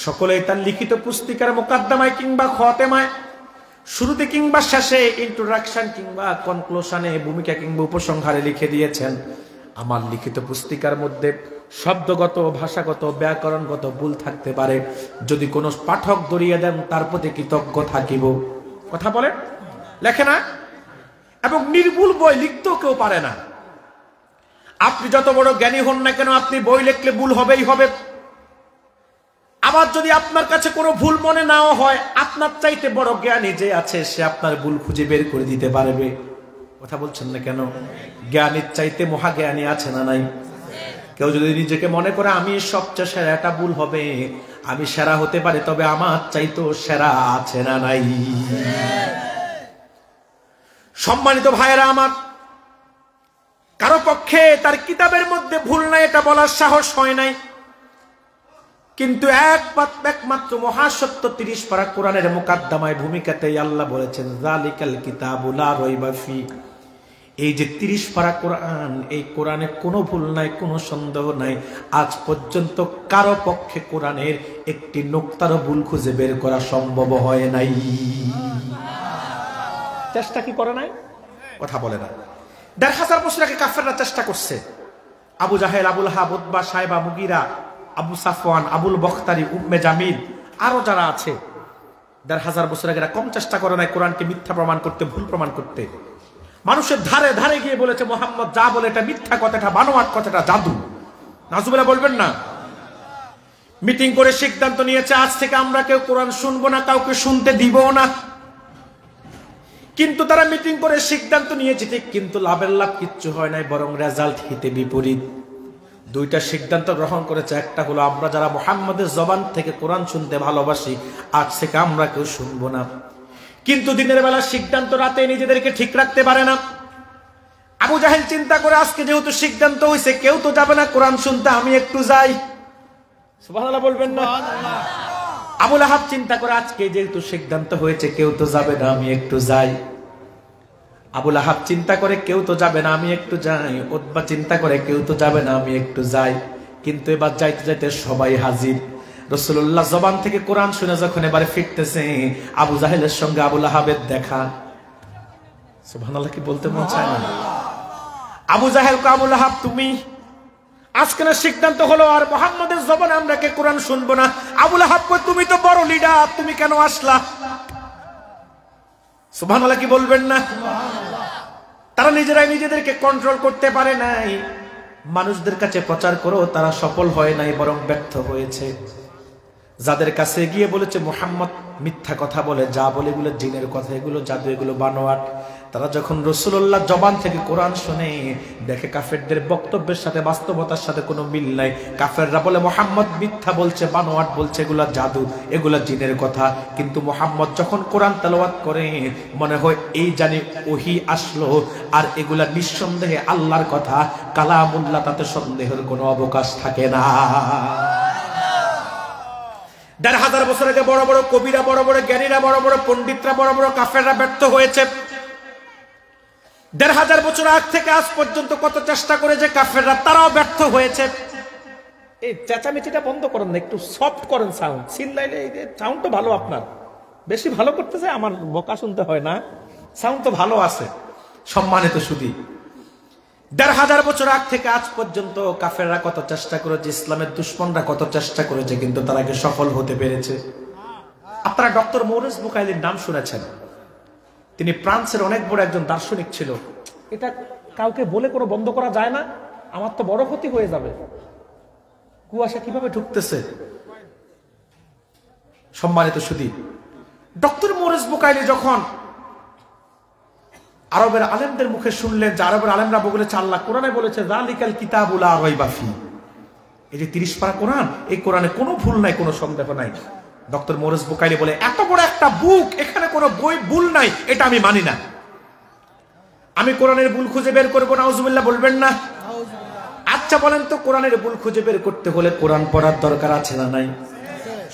সকলেই তার লিখিত পুস্তিকার মুকাদ্দমায় কিংবা খাতেমায় শুরুতে কিংবা শেষে ইন্ট্রোডাকশন কিংবা কনক্লুশনে ভূমিকা কিংবা উপসংহারে লিখে দিয়েছেন, আমার লিখিত পুস্তিকার মধ্যে শব্দগত ভাষাগত ব্যাকরণগত ভুল থাকতে পারে, যদি কোনো পাঠক ধরিয়ে দেন তার প্রতি কৃতজ্ঞ থাকিব। কথা বলে লেখে না, এবং নির্ভুল বই লিখতেও কেউ পারে না। আপনি যত বড় জ্ঞানী হন না কেন, আপনি বই লিখলে ভুল হবেই হবে। আবার যদি আপনার কাছে কোনো ভুল মনে নাও হয়, আপনার চাইতে বড় জ্ঞানী যে আছে সে আপনার ভুল খুঁজে বের করে দিতে পারবে। কথা বলছেন না কেন? জ্ঞানীর চাইতে মহাজ্ঞানী আছে না নাই? কেউ যদি নিজেকে মনে করে আমি সবচেয়ে সেরা, এটা ভুল হবে। আমি সেরা হতে পারি, তবে আমার চাইতেও সেরা আছে না নাই? সম্মানিত ভাইয়েরা আমার, কারো পক্ষে তার কিতাবের মধ্যে ভুল নাই এটা বলার সাহস হয় নাই, কিন্তু একমাত্র মহাসত্য 30 পারা কোরআনের মুকাদ্দমায় ভূমিকাতেই আল্লাহ বলেছেন যালিকাল কিতাবু লা রাইবা ফি। এই যে 30 পারা কোরআন, এই কোরআনে কোনো ভুল নাই, কোনো সন্দেহ নাই। আজ পর্যন্ত কারো পক্ষে কোরআনের একটি নুকতারও ভুল খুঁজে বের করা সম্ভব হয় নাই। চেষ্টা কি করে নাই? কথা বলে না। 1000 বছর আগে কাফেররা চেষ্টা করছে। আবু জাহেল, আবুল হাব, উতবা, সাইবা, মুগিরা, আবু সাফওয়ান, আবুল বখতারি, উম্মে জামিল, আরো যারা আছে, 1000 বছর আগে কম চেষ্টা করে নাই কোরআনকে মিথ্যা প্রমাণ করতে, ভুল প্রমাণ করতে। মানুষের ধারে ধারে গিয়ে বলেছে মোহাম্মদ যা বলে এটা মিথ্যা কথা, এটা বানোয়াট কথা, এটা জাদু। নাজুবিল্লাহ বলবেন না? মিটিং করে সিদ্ধান্ত নিয়েছে আজ থেকে আমরা কেউ কোরআন শুনবো না, কাউকে শুনতে দিব না। কিন্তু তারা মিটিং করে সিদ্ধান্ত নিয়েছে ঠিক, কিন্তু লাভের লাভ কিচ্ছু হয় নাই, বরং রেজাল্ট হিতে বিপরীত। দুইটা সিদ্ধান্ত গ্রহণ করেছে। একটা হলো আমরা যারা মুহাম্মদের জবান থেকে কোরআন শুনতে ভালোবাসি, আজ থেকে আমরা কেউ শুনবো না। কিন্তু দিনের বেলা সিদ্ধান্ত রাতে নিজেদেরকে ঠিক রাখতে পারে না। আবু জাহেল চিন্তা করে আজকে যেহেতু সিদ্ধান্ত হয়েছে কেউ তো যাবে না কোরআন শুনতে, আমি একটু যাই। সুবহানাল্লাহ বলবেন না? আবু লাহাব চিন্তা করে আজকে যেহেতু সিদ্ধান্ত হয়েছে কেউ তো যাবে না, আমি একটু যাই। আবু লাহাব চিন্তা করে কেউ তো যাবে না, আমি একটু যাই। উতবা চিন্তা করে কেউ তো যাবে না, আমি একটু যাই। কিন্তু এবার যাইতে যাইতে সবাই হাজির। রাসূলুল্লাহ জবান থেকে কোরআন শুনে যখন এবারে ফিরতেছে, আবু জাহেলের সঙ্গে আবু লাহাবের দেখা। সুবহানাল্লাহ কি বলতে মন চায় না? আবু জাহেল কে আবু লাহাব তুমি আজকে না সিদ্ধান্ত হলো আর মুহাম্মদের জবানে আমরা কে কোরআন শুনবো না। আবু লাহাব কই তুমি তো বড় লিডার, তুমি কেন আসলা? সুবহানাল্লাহ কি বলবেন না? তারা নিজেরাই নিজেদেরকে কন্ট্রোল করতে পারে নাই। মানুষদের কাছে প্রচার করো, তারা সফল হয় নাই, বরং ব্যর্থ হয়েছে। যাদের কাছে গিয়ে বলেছে মুহাম্মদ মিথ্যা কথা বলে, যা বলে এগুলো জিনের কথা, এগুলো জাদু, এগুলো বানোয়াট, তারা যখন রাসূলুল্লাহ জবান থেকে কোরআন শুনে দেখে কাফেরদের বক্তব্যের সাথে বাস্তবতার সাথে কোনো মিল নাই। কাফেররা বলে মুহাম্মদ মিথ্যা বলছে, বানোয়াট বলছে, এগুলো জাদু, এগুলো জিনের কথা। কিন্তু মুহাম্মদ যখন কোরআন তেলাওয়াত করে মনে হয় এই জানি ওহী আসলো, আর এগুলা নিঃসন্দেহে আল্লাহর কথা, কালামুল্লাহ, তাতে সন্দেহের কোনো অবকাশ থাকে না। 1000 বছর আগে বড় বড় কবিরা, বড় বড় জ্ঞানীরা, বড় বড় পণ্ডিতরা, বড় বড় কাফেররা ব্যর্থ হয়েছে। 1000 বছর আগ থেকে আজ পর্যন্ত কত চেষ্টা করেছে কাফেররা, তারাও ব্যর্থ হয়েছে। এই চেঁচামেচিটা বন্ধ করেন না, একটু সফট করেন সাউন্ড। চিল্লাইলে এই সাউন্ড তো ভালো, আপনার বেশি ভালো করতেছে, আমার বকা শুনতে হয় না, সাউন্ড তো ভালো আছে। সম্মানিত সুধী, 1000 বছর আগ থেকে আজ পর্যন্ত কাফেররা কত চেষ্টা করেছে, ইসলামের দুশমনরা কত চেষ্টা করেছে, কিন্তু তারা কি সফল হতে পেরেছে? আপনারা ডক্টর মৌরিস বুকাইলির নাম শুনেছেন। তিনি ফ্রান্সের অনেক বড় একজন দার্শনিক ছিল। এটা কাউকে বলে কোনো বন্ধ করা যায় না, আমার তো বড় ক্ষতি হয়ে যাবে। কুয়াশা কিভাবে ঢুকতেছে। সম্মানিত সুধী, ডক্টর মৌরিস বুকাইলি যখন আরবের আলেমদের মুখে শুনলেন যে আরবের আলেমরা বলেছে আল্লাহ কোরআনে বলেছে যালিকাল কিতাবু লা রাইবা ফি, এই যে 30 পারা কোরআন, এই কোরআনে কোনো ভুল নাই, কোনো সন্দেহ নাই। ডক্টর মৌরিস বুকাইলি বলে এত বড় একটা বুক, এখানে কোনো বই ভুল নাই, এটা আমি মানি না। আমি কোরআনের ভুল খুঁজে বের করবো, নাউজুবিল্লাহ বলবেন না? আচ্ছা বলেন তো, কোরআনের ভুল খুঁজে বের করতে হলে কোরআন পড়ার দরকার আছে না নাই?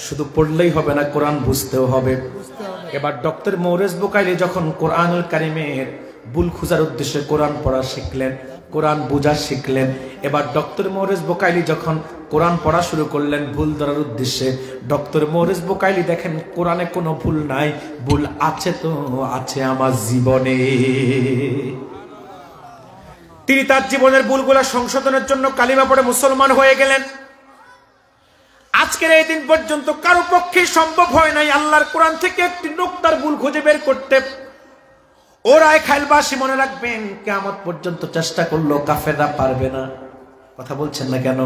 শুধু পড়লেই হবে না, কোরআন বুঝতেও হবে। এবার ডক্টর মৌরিস বুকাইলি যখন কোরআনুল কারীমের ভুল খোঁজার উদ্দেশ্যে কোরআন পড়া শিখলেন, কোরআন বোঝা শিখলেন। এবার ডক্টর মোরেজ বোকাইলি যখন কোরআন পড়া শুরু করলেন ভুল ধরার উদ্দেশ্যে, ডক্টর মোরেজ বোকাইলি দেখেন কোরআনে কোনো ভুল নাই, ভুল আছে তো আছে আমার জীবনে। তিনি তার জীবনের ভুলগুলা সংশোধনের জন্য কালিমা পড়ে মুসলমান হয়ে গেলেন। আজকের এই দিন পর্যন্ত কারো পক্ষে সম্ভব হয় নাই আল্লাহর কোরআন থেকে একটি নুকতার ভুল খুঁজে বের করতে। ওরাই খাইলবাসী মনে রাখবেন, কিয়ামত পর্যন্ত চেষ্টা করলো কাফেররা পারবে না। কথা বলছেন না কেন?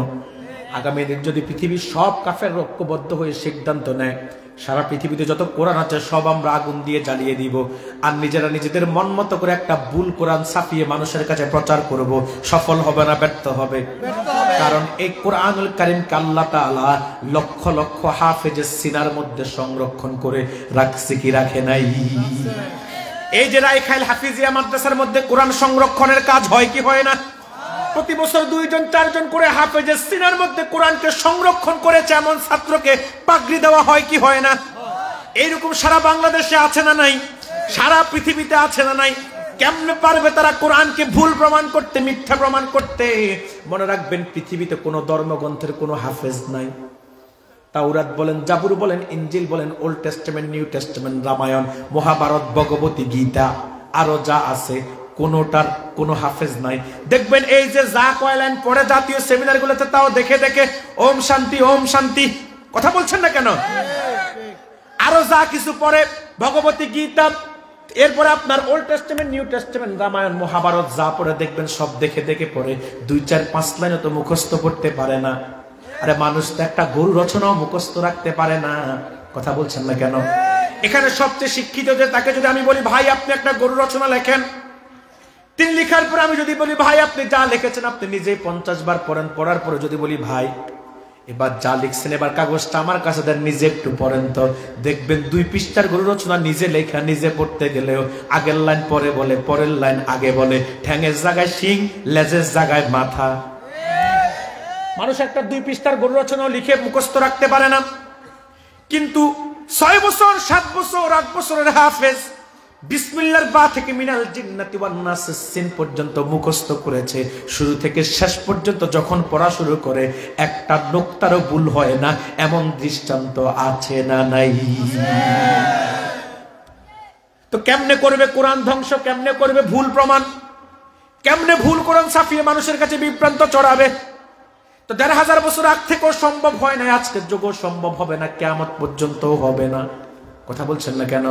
আগামী দিন যদি পৃথিবীর সব কাফের ঐক্যবদ্ধ হয়ে সিদ্ধান্ত নেয় সারা পৃথিবীতে যত কোরআন আছে সব আমরা আগুন দিয়ে জ্বালিয়ে দিব, আর নিজেরা নিজেদের মন মতো করে একটা ভুল কোরআন ছাপিয়ে মানুষের কাছে প্রচার করব, সফল হবে না ব্যর্থ হবে? কারণ এই কোরআনুল কারীমকে আল্লাহ তাআলা লক্ষ লক্ষ হাফেজের সিনার মধ্যে সংরক্ষণ করে রাখছে কি রাখে নাই? এই যে রাইখাইল হাফিজিয়া মাদ্রাসার মধ্যে কোরআন সংরক্ষণের কাজ হয় কি হয় না? প্রতি বছর 2জন 4জন করে হাফেজের সিনার মধ্যে কোরআনকে সংরক্ষণ করেছে এমন ছাত্রকে পাগড়ি দেওয়া হয় কি হয় না? এইরকম সারা বাংলাদেশে আছে না নাই? সারা পৃথিবীতে আছে না নাই? কেমনে পারবে তারা কোরআনকে ভুল প্রমাণ করতে, মিথ্যা প্রমাণ করতে? মনে রাখবেন, পৃথিবীতে কোনো ধর্মগ্রন্থের কোনো হাফেজ নাই। তাওরাত বলেন, জাবুর বলেন, ইনজিল বলেন, old testament, new testament, Ramayana, Mahabharata, Bhagavati Gita, আরো যা আছে কোনোটার কোনো হাফেজ নাই। দেখবেন এই যে যা কয় লাইন পড়ে জাতীয় সেমিনার গুলোতে, তাও দেখে দেখে ওম শান্তি ওম শান্তি। কথা বলছেন না কেন? আরো যা কিছু পড়ে ভগবতী গীতা, এরপরে আপনার Old testament, new testament, Ramayana, Mahabharata যা পড়ে দেখবেন সব দেখে দেখে পড়ে, 2, 4, 5 লাইন তো মুখস্থ করতে পারে না। আরে মানুষ তো একটা গরু রচনাও মুখস্থ রাখতে পারে না। কথা বলছেন না কেন? এখানে সবচেয়ে শিক্ষিত যে, তাকে যদি আমি বলি ভাই আপনি একটা গরু রচনা লেখেন, তিনি লিখার পর আমি যদি বলি ভাই আপনি যা লিখেছেন আপনি নিজেই 50 বার পড়েন, পড়ার পরে যদি বলি ভাই এবার যা লিখছেন এবার কাগজটা আমার কাছে দেন, নিজে একটু পড়েন তো, দেখবেন 2 পৃষ্ঠার গরু রচনা নিজে লেখা, নিজে পড়তে গেলেও আগের লাইন পরে বলে, পরের লাইন আগে বলে, ঠ্যাঙের জায়গায় শিং, লেজের জায়গায় মাথা। মানুষ একটা 2 পৃষ্ঠার গরু রচনা লিখে মুখস্থ রাখতে পারে না, কিন্তু 6 বছর 7 বছর 8 বছরের হাফেজ বিসমিল্লাহর বা থেকে মিনাল জিন্নাতি ওয়ান নাসের সিন পর্যন্ত মুখস্থ করেছে। শুরু থেকে শেষ পর্যন্ত যখন পড়া শুরু করে একটা নোক্তারও ভুল হয় না, এমন দৃষ্টান্ত আছে না নাই? তো কেমনে করবে কোরআন ধ্বংস? কেমনে করবে ভুল প্রমাণ? কেমনে ভুল কোরআন ছাপিয়ে মানুষের কাছে বিভ্রান্ত চড়াবে? তো 1500 বছর আগ থেকেও সম্ভব হয় না, আজকের যুগও সম্ভব হবে না, কিয়ামত পর্যন্তও হবে না। কথা বলছেন না কেন?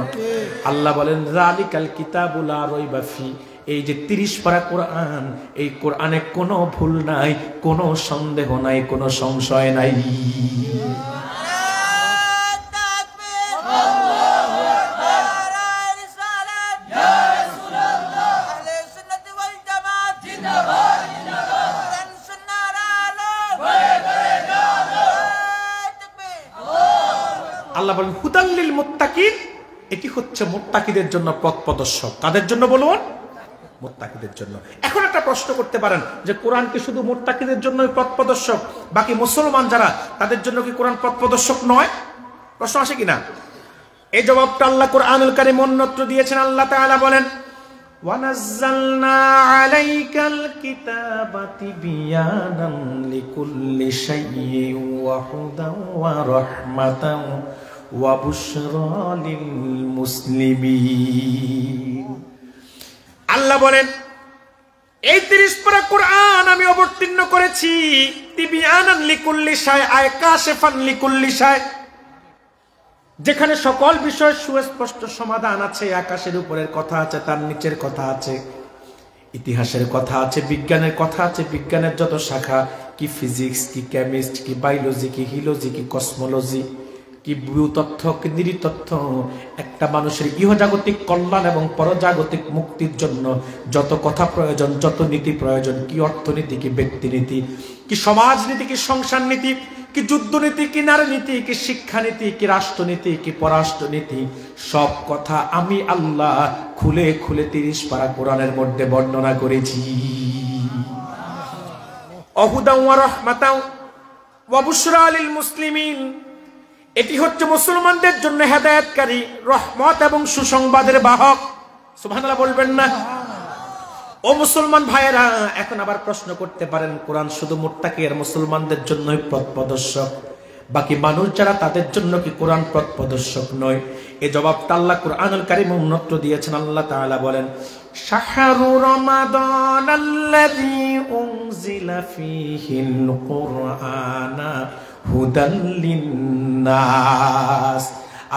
আল্লাহ বলেন যালিকাল কিতাবু লা রাইবা ফি, এই যে 30 পারা কোরআন, এই কোরআনে কোনো ভুল নাই, কোনো সন্দেহ নাই, কোনো সংশয় নাই। আল্লাহ বলেন হুদাল্লিল মুত্তাকিন, এটি হচ্ছে মুত্তাকিদের জন্য পথ প্রদর্শক। কাদের জন্য বলুন? মুত্তাকিদের জন্য। এখন একটা প্রশ্ন করতে পারেন যে কোরআন কি শুধু মুত্তাকিদের জন্য পথ প্রদর্শক, বাকি মুসলমান যারা তাদের জন্য কি কোরআন পথ প্রদর্শক নয়? প্রশ্ন আসে কিনা? এই জবাবটা আল্লাহ কোরআনুল কারীম অন্যত্র দিয়েছেন। আল্লাহ তাআলা বলেন ওয়ানাজ্জালনা আলাইকাল কিতাবা তিবয়ানান লিকুল্লি শাইইন ওয়া হুদান ওয়া রাহমাতান ওয়া বুশরা লিল মুসলিমিন। আল্লাহ বলেন এই 30 পারা কোরআন আমি অবতীর্ণ করেছি তিবয়ানান লিকুল্লি শাই, আয় কাশিফান লিকুল্লি শাই, যেখানে সকল বিষয় সুস্পষ্ট সমাধান আছে। আকাশের উপরের কথা আছে, তার নিচের কথা আছে, ইতিহাসের কথা আছে, বিজ্ঞানের কথা আছে, বিজ্ঞানের যত শাখা, কি ফিজিক্স, কি কেমিস্ট, কি বায়োলজি, কি হিলোজি, কি কসমোলজি, কি ভূতত্ত্ব, কি নৃতত্ত্ব, একটা মানুষের ইহজাগতিক কল্যাণ এবং পরজাগতিক মুক্তির জন্য যত কথা প্রয়োজন, যত নীতি প্রয়োজন, কি অর্থনীতি, কি ব্যক্তিনীতি, কি সমাজনীতি, কি সংসার নীতি, কি যুদ্ধনীতি, কি নারী নীতি, কি শিক্ষানীতি, কি রাষ্ট্রনীতি, কি পররাষ্ট্রনীতি, সব কথা আমি আল্লাহ খুলে খুলে 30 পারা কোরআনের মধ্যে বর্ণনা করেছি। ওয়াহুদান ওয়া রাহমাতান ওয়া বুশরা লিল মুসলিমিন, এটি হচ্ছে মুসলমানদের জন্য হেদায়েতকারী, রহমত এবং সুসংবাদের বাহক। সুবহানাল্লাহ বলবেন না? ও মুসলমান ভাইয়েরা, এখন আবার প্রশ্ন করতে পারেন, কোরআন শুধু মুত্তাকি আর মুসলমানদের জন্যই পথ প্রদর্শক, বাকি মানুষ যারা তাদের জন্য কি কোরআন পথ প্রদর্শক নয়? এই জবাবটা আল্লাহ কুরআনুল কারীমে উন্নত দিয়েছেন। আল্লাহ তাআলা বলেন, শাহরু রমাদানাল্লাযী উনজিলা ফীহিল কুরআনা হুদাল লিন্নাস।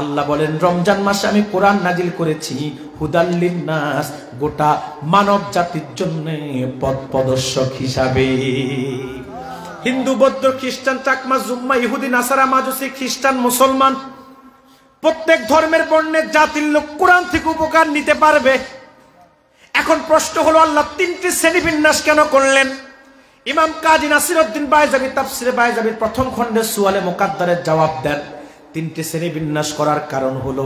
আল্লাহ বলেন, রমজান মাসে আমি কোরআন নাজিল করেছি হুদাল লিন্নাস, গোটা মানব জাতির জন্য পথ প্রদর্শক হিসাবে। হিন্দু, বৌদ্ধ, খ্রিস্টান, চাকমা, জুম্মা, ইহুদি, নাসারা, মাজুসি, খ্রিস্টান, মুসলমান, প্রত্যেক ধর্মের বর্ণের জাতির লোক কোরআন থেকে উপকার নিতে পারবে। এখন প্রশ্ন হলো, আল্লাহ তিনটি শ্রেণীবিন্যাস কেন করলেন? ইমাম কাজী নাসিরউদ্দিন বাইজাবি তাফসিরে বাইজাবির প্রথম খণ্ডে সুয়ালে মুকাদ্দারের জবাব দেন, তিনটি শ্রেণীবিন্যাস করার কারণ হলো,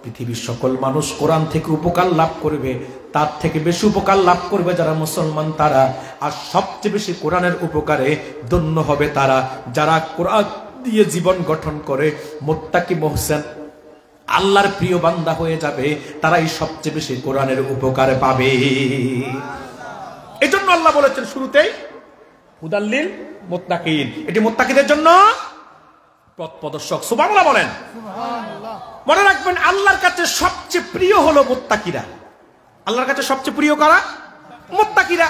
পৃথিবীর সকল মানুষ কোরআন থেকে উপকার লাভ করবে, তার থেকে বেশি উপকার লাভ করবে যারা মুসলমান তারা, আর সবচেয়ে বেশি কোরআনের উপকারে ধন্য হবে তারা যারা কোরআন দিয়ে জীবন গঠন করে মুত্তাকি মুহসিন আল্লাহর প্রিয় বান্দা হয়ে যাবে, তারাই সবচেয়ে বেশি কোরআনের উপকার পাবে। এজন্য আল্লাহ বলেছেন শুরুতেই হুদাল্লিল মুত্তাকিন, এটি মুত্তাকিদের জন্য পথ প্রদর্শক। সুবহানাল্লাহ বলেন। মনে রাখবেন, আল্লাহর কাছে সবচেয়ে প্রিয় হলো মুত্তাকিরা। আল্লাহর কাছে সবচেয়ে প্রিয় কারা? মুত্তাকিরা।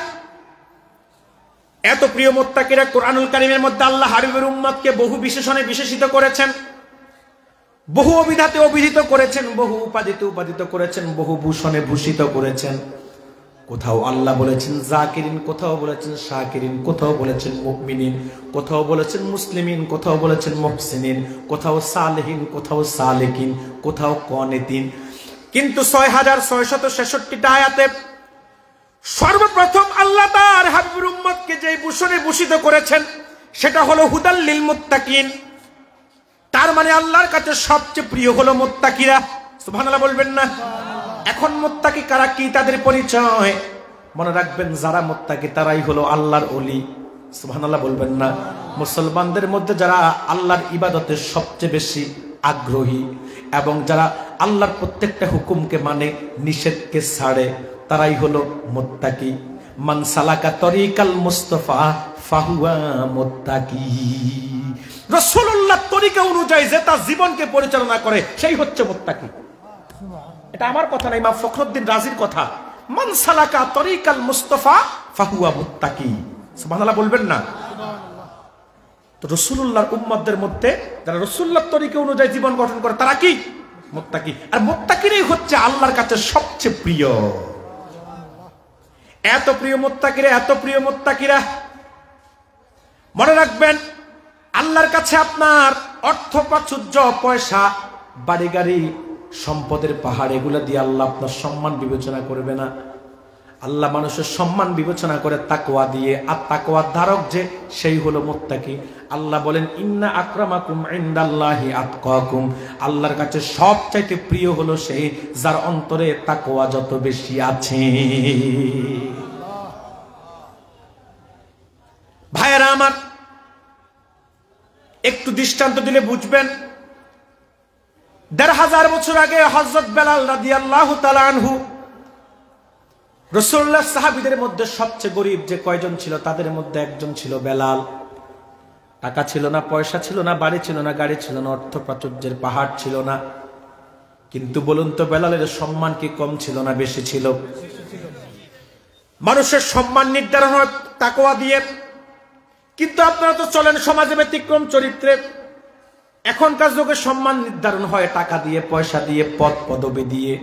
এত প্রিয় মুত্তাকিরা, কোরআনুল কারীমের মধ্যে আল্লাহ হাবিবের উম্মতকে বহু বিশেষণে বিশেষিত করেছেন, বহু অভিধাতে অভিহিত করেছেন, বহু উপাধিতে উপাধিত করেছেন, বহু ভূষণে ভূষিত করেছেন। কোথাও আল্লাহ বলেছেন জাকিরিন, কোথাও বলেছেন শাকিরিন, কোথাও বলেছেন মুমিনিন, কোথাও বলেছেন মুসলিমিন, কোথাও বলেছেন মুহসিনিন, কোথাও সালেহিন, কোথাও সালেকিন, কোথাও কনিতিন। কিন্তু ৬৬৬৬টা আয়াতে সর্বপ্রথম আল্লাহ তার হাবিবের উম্মতকে যে ভূষণে ভূষিত করেছেন সেটা হলো হুদাল লিল মুত্তাকিন। তার মানে আল্লাহর কাছে সবচেয়ে প্রিয় হলো মুত্তাকিরা। সুবহানাল্লাহ বলবেন না? এখন মুত্তাকি কারা, কি তাদের পরিচয়? মনে রাখবেন, যারা মুত্তাকি তারাই হলো আল্লাহর ওলি। সুবহানাল্লাহ বলবেন না? মুসলমানদের মধ্যে যারা আল্লাহর ইবাদতে সবচেয়ে বেশি আগ্রহী এবং যারা আল্লাহর প্রত্যেকটা হুকুমকে মানে, নিষেধকে ছাড়ে, তারাই হলো মুত্তাকি। মান সালাকা তরিকাল মুস্তাফা ফাহুয়া মুত্তাকি। রাসূলুল্লাহর তরিকা অনুযায়ী যে তার জীবনকে পরিচালনা করে সেই হচ্ছে মুত্তাকি। এটা আমার কথা না, ইমাম ফখরুদ্দিন রাজির কথা। মান সালাকা তরিকাল মুস্তাফা ফাহুয়া মুত্তাকি। সুবহানাল্লাহ বলবেন না? তো রাসূলুল্লাহর উম্মতদের মধ্যে যারা রাসূলুল্লাহর তরিকা অনুযায়ী জীবন গঠন করে তারা কি? মুত্তাকি। আর মুত্তাকিরাই হচ্ছে আল্লাহর কাছে সবচেয়ে প্রিয়। এত প্রিয় মুত্তাকিরা, এত প্রিয় মুত্তাকিরা। মনে রাখবেন, আল্লাহর কাছে আপনার অর্থ প্রাচুর্য, পয়সা, বাড়ি গাড়ি, সম্পদের পাহাড়, এগুলা দিয়ে আল্লাহ আপনার সম্মান বিবেচনা করবে না। আল্লাহ মানুষের সম্মান বিবেচনা করে তাকওয়া দিয়ে, আর তাকওয়ার ধারক যে সেই হলো মুত্তাকি। আল্লাহ বলেন, ইন্না আকরামাকুম ইনদাল্লাহি আতকাকুম। আল্লাহর কাছে সবচাইতে প্রিয় হলো সেই যার অন্তরে তাকওয়া যত বেশি আছে। ভাইয়েরা আমার, একটু দৃষ্টান্ত দিলে বুঝবেন। ১৫০০ বছর আগে হযরত বেলাল রাদিয়াল্লাহু তাআলা আনহু, রাসূলুল্লাহ সাহাবীদের মধ্যে সবচেয়ে গরীব যে কয়জন ছিল তাদের মধ্যে একজন ছিল বেলাল। টাকা ছিল না, পয়সা ছিল না, বাড়ি ছিল না, গাড়ি ছিল না, অর্থ প্রাচুর্যের পাহাড় ছিল না। কিন্তু বলুন তো, বেলালের সম্মান কি কম ছিল না বেশি ছিল? মানুষের সম্মান নির্ধারণ হয় তাকওয়া দিয়ে। কিন্তু আপনারা তো চলেন সমাজে ব্যতিক্রম চরিত্রে। এখনকার যুগে সম্মান নির্ধারণ হয় টাকা দিয়ে, পয়সা দিয়ে, পদ পদবি দিয়ে।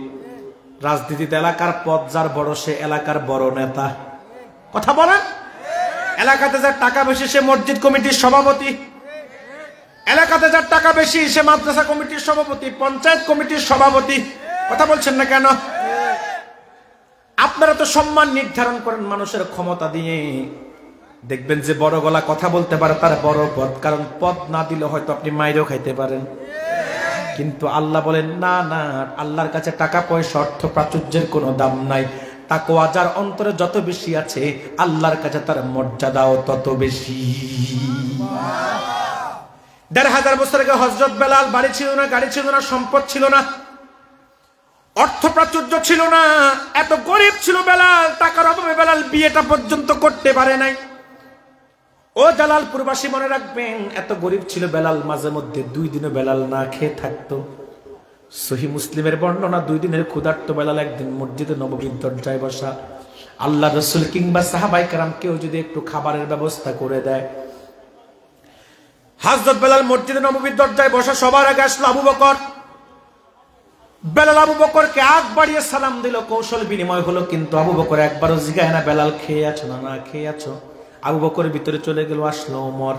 রাজনীতিতে এলাকার পদ যার বড় সে এলাকার বড় নেতা। কথা বলেন? এলাকাতে যার টাকা বেশি সে মসজিদ কমিটির সভাপতি, এলাকাতে যার টাকা বেশি সে মাদ্রাসা কমিটির সভাপতি, পঞ্চায়েত কমিটির সভাপতি। কথা বলছেন না কেন? আপনারা তো সম্মান নির্ধারণ করেন মানুষের ক্ষমতা দিয়ে। দেখবেন যে বড় গলা কথা বলতে পারে তার বড় পদ, কারণ পদ না দিলে হয়তো আপনি মাইরেও খাইতে পারেন। কিন্তু আল্লাহ বলেন না, না, আল্লাহর কাছে টাকা পয়সা, অর্থ প্রাচুর্যের কোনো দাম নাই। তাকওয়া যার অন্তরে যত বেশি আছে, আল্লাহর কাছে তার মর্যাদাও তত বেশি। ১৫০০ বছর আগে হযরত বেলাল বাড়ি ছিল না, গাড়ি ছিল না, সম্পদ ছিল না। অর্থ প্রাচুর্য ছিল না, এত গরিব ছিল বেলাল, টাকার অভাবে বেলাল বিয়েটা পর্যন্ত করতে পারে নাই। ও জালালপুরবাসী মনে রাখবেন, এত গরিব ছিল বেলাল, মাঝে মধ্যে 2 দিনও বেলাল না খেয়ে থাকতো। সহিহ মুসলিমের বর্ণনা, 2 দিনের ক্ষুধার্ত বেলাল একদিন মসজিদে নববীর দরজায় বসা। আল্লাহ রাসূল কিংবা সাহাবায়ে কেরাম কেউ যদি একটু খাবারের ব্যবস্থা করে দেয়। হযরত বেলাল মসজিদে নববীর দরজায় বসা, সবার আগে আসলো আবু বকর। বেলাল আবু বকরকে আগ বাড়িয়ে সালাম দিল, কৌশল বিনিময় হলো, কিন্তু আবু বকর একবারও জিজ্ঞাসা না বেলাল খেয়ে আছো না খেয়ে আছো। আবু বকরের ভিতরে চলে গেল, আসলো ওমর।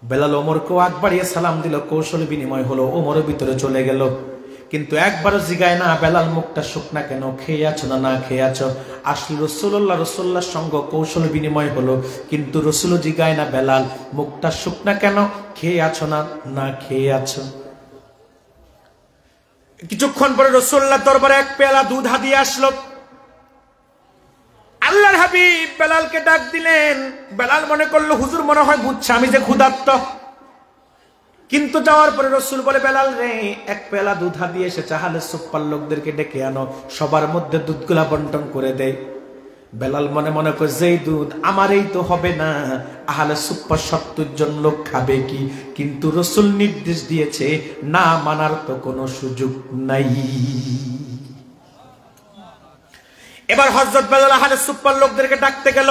বেলাল ওমরকেও আগ বাড়িয়ে সালাম দিল, কৌশল বিনিময় হলো, ওমরের ভিতরে চলে গেল, কিন্তু একবারও জিজ্ঞাসা না বেলাল মুখটা শুকনা কেন, খেয়ে আছো না খেয়ে আছো। আসলে রসুল্লাহর সঙ্গে কৌশল বিনিময় হলো, কিন্তু রসুল জিজ্ঞাসা না বেলাল মুখটা শুকনা কেন, খেয়ে আছো না খেয়ে আছো। কিছুক্ষণ পরে রাসূলুল্লাহ দরবারে 1 পেয়ালা দুধ হাদিয়ে আসলো। আল্লাহর হাবিব বেলালকে ডাক দিলেন। বেলাল মনে করলো হুজুর মনে হয় বুঝছে আমি যে ক্ষুধার্ত, কিন্তু যাওয়ার পরে রাসূল বলে বেলাল রে 1 পেয়ালা দুধ হাদিয়ে এসেছে, আহলে সুফফার লোকদেরকে ডেকে আনো, সবার মধ্যে দুধগুলা বন্টন করে দেয়। বেলাল মনে মনে করে যেই দুধ আমারই তো হবে না, আহলে সুফফা 70 জন লোক খাবে কি? কিন্তু রাসূল নির্দেশ দিয়েছে, না মানার তো কোনো সুযোগ নাই। এবার হযরত বেলাল আহলে সুফফার লোকদেরকে ডাকতে গেল।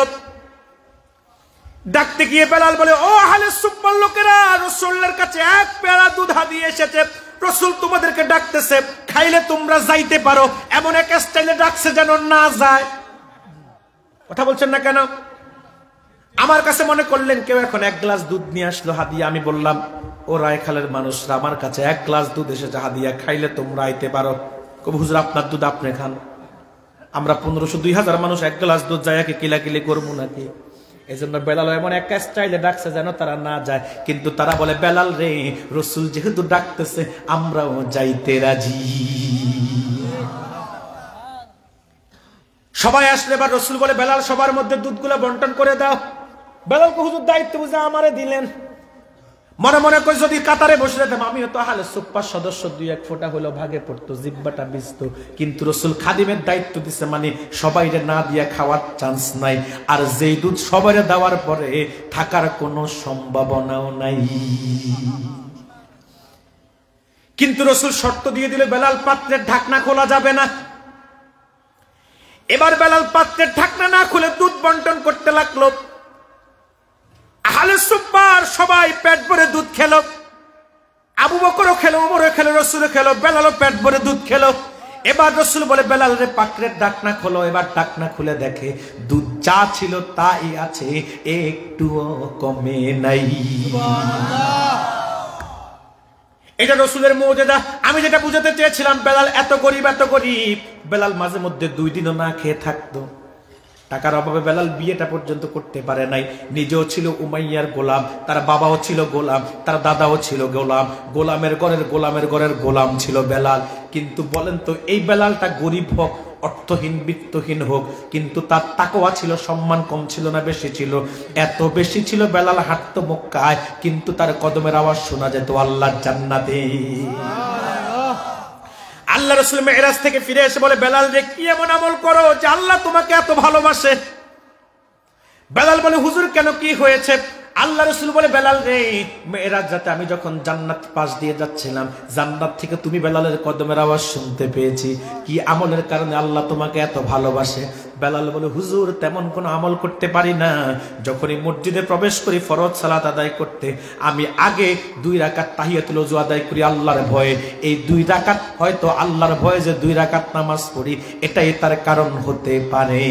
ডাকতে গিয়ে বেলাল বলে, ও আহলে সুফফার লোকেরা, রাসূলের কাছে 1 পেয়ালা দুধ হাদিয়ে এসেছে, রাসূল তোমাদেরকে ডাকতেছে, খাইলে তোমরা যাইতে পারো। এমন এক স্টাইলে ডাকছে যেন না যায়। কথা বলছেন না কেন? আমার কাছে মনে করলেন কেউ এখন 1 গ্লাস দুধ নিয়ে আসলো হাদিয়া। আমি বললাম, ও রায়খালের মানুষরা, আমার কাছে 1 গ্লাস দুধ এসেছে হাদিয়া, খাইলে তোমরা আইতে পারো। কবি হুজুর আপনার দুধ আপনি খান। আমরা 1500-2000 মানুষ 1 গ্লাস দুধ যাইয়াকে কিলাকিলি করবো নাকি? এই জন্য বেলাল এমন একটা স্টাইলে ডাকছে যেন তারা না যায়, কিন্তু তারা বলে বেলাল রে, রাসূল যেহেতু ডাকতেছে আমরাও যাইতে রাজি। সবাই আসলে এবার রাসূল বলে বেলাল সবার মধ্যে দুধগুলো বন্টন করে দাও। বেলাল হুজুর দায়িত্ব বুঝে আমারে দিলেন। মনে মনে কই যদি কাতারে বসে যেতাম আমিও তো আহলে সুফফার সদস্য, 2-1 ফোঁটা হলো ভাগে পড়তো, জিহ্বাটা বিজতো, কিন্তু রাসূল খাদিমের দায়িত্ব দিছে, মানে সবাইরে না দিয়া খাওয়ার চান্স নাই। আর যেই দুধ সবাইরে দেওয়ার পরে থাকার কোনো সম্ভাবনাও নাই। কিন্তু রাসূল শর্ত দিয়ে দিলে বেলাল পাত্রের ঢাকনা খোলা যাবে না। এবার বেলাল পাত্রের ঢাকনা না খুলে দুধ বন্টন করতে লাগলো। আহলে সুফফার সবাই পেট ভরে দুধ খেলো। আবু বকরও খেলো, ওমরও খেলো, রাসূলও খেলো, বেলালও পেট ভরে দুধ খেলো। এবার রাসূল বলে বেলাল রে পাত্রের ঢাকনা খোলো। এবার ঢাকনা খুলে দেখে দুধ যা ছিল তাই আছে, একটুও কমে নাই। এটা রাসূলের মুজিজা। আমি যেটা বুঝাতে চেয়েছিলাম, বেলাল এত গরিব বেলাল মাঝে মধ্যে 2 দিনও না খেয়ে থাকতো। টাকার অভাবে বেলাল বিয়েটা পর্যন্ত করতে পারে নাই। নিজেও ছিল উমাইয়ার গোলাম, তার বাবাও ছিল গোলাম, তার দাদাও ছিল গোলাম, গোলামের ঘরের গোলাম ছিল বেলাল। কিন্তু বলেন তো, এই বেলালটা গরিব হোক, অর্থহীন বিত্তহীন হোক, কিন্তু তার তাকওয়া ছিল, সম্মান কম ছিল না বেশি ছিল? এত বেশি ছিল, বেলাল হাঁটতো মক্কায়, কিন্তু তার কদমের আওয়াজ শোনা যেত আল্লাহর জান্নাতে। আল্লাহ রাসূল মেরাজ থেকে ফিরে এসে বলে বেলাল রে, কি এমন আমল করো যে আল্লাহ তোমাকে এত ভালোবাসে? বেলাল বলে হুজুর কেন, কি হয়েছে? আল্লাহ রাসূল বলে বেলাল রে, মেরাজ রাতে আমি যখন জান্নাত পাশ দিয়ে যাচ্ছিলাম, জান্নাত থেকে তুমি বেলালের কদমের আওয়াজ শুনতে পেয়েছি। কি আমলের কারণে আল্লাহ তোমাকে এত ভালোবাসে? বেলাল বলে হুজুর তেমন কোনো আমল করতে পারি না। যখনই মসজিদে প্রবেশ করি ফরজ সালাত আদায় করতে, আমি আগে 2 রাকাত তাহিয়াতুল ওযু আদায় করি আল্লাহর ভয়ে। এই 2 রাকাত হয়তো আল্লাহর ভয়ে যে 2 রাকাত নামাজ পড়ি, এটাই তার কারণ হতে পারে।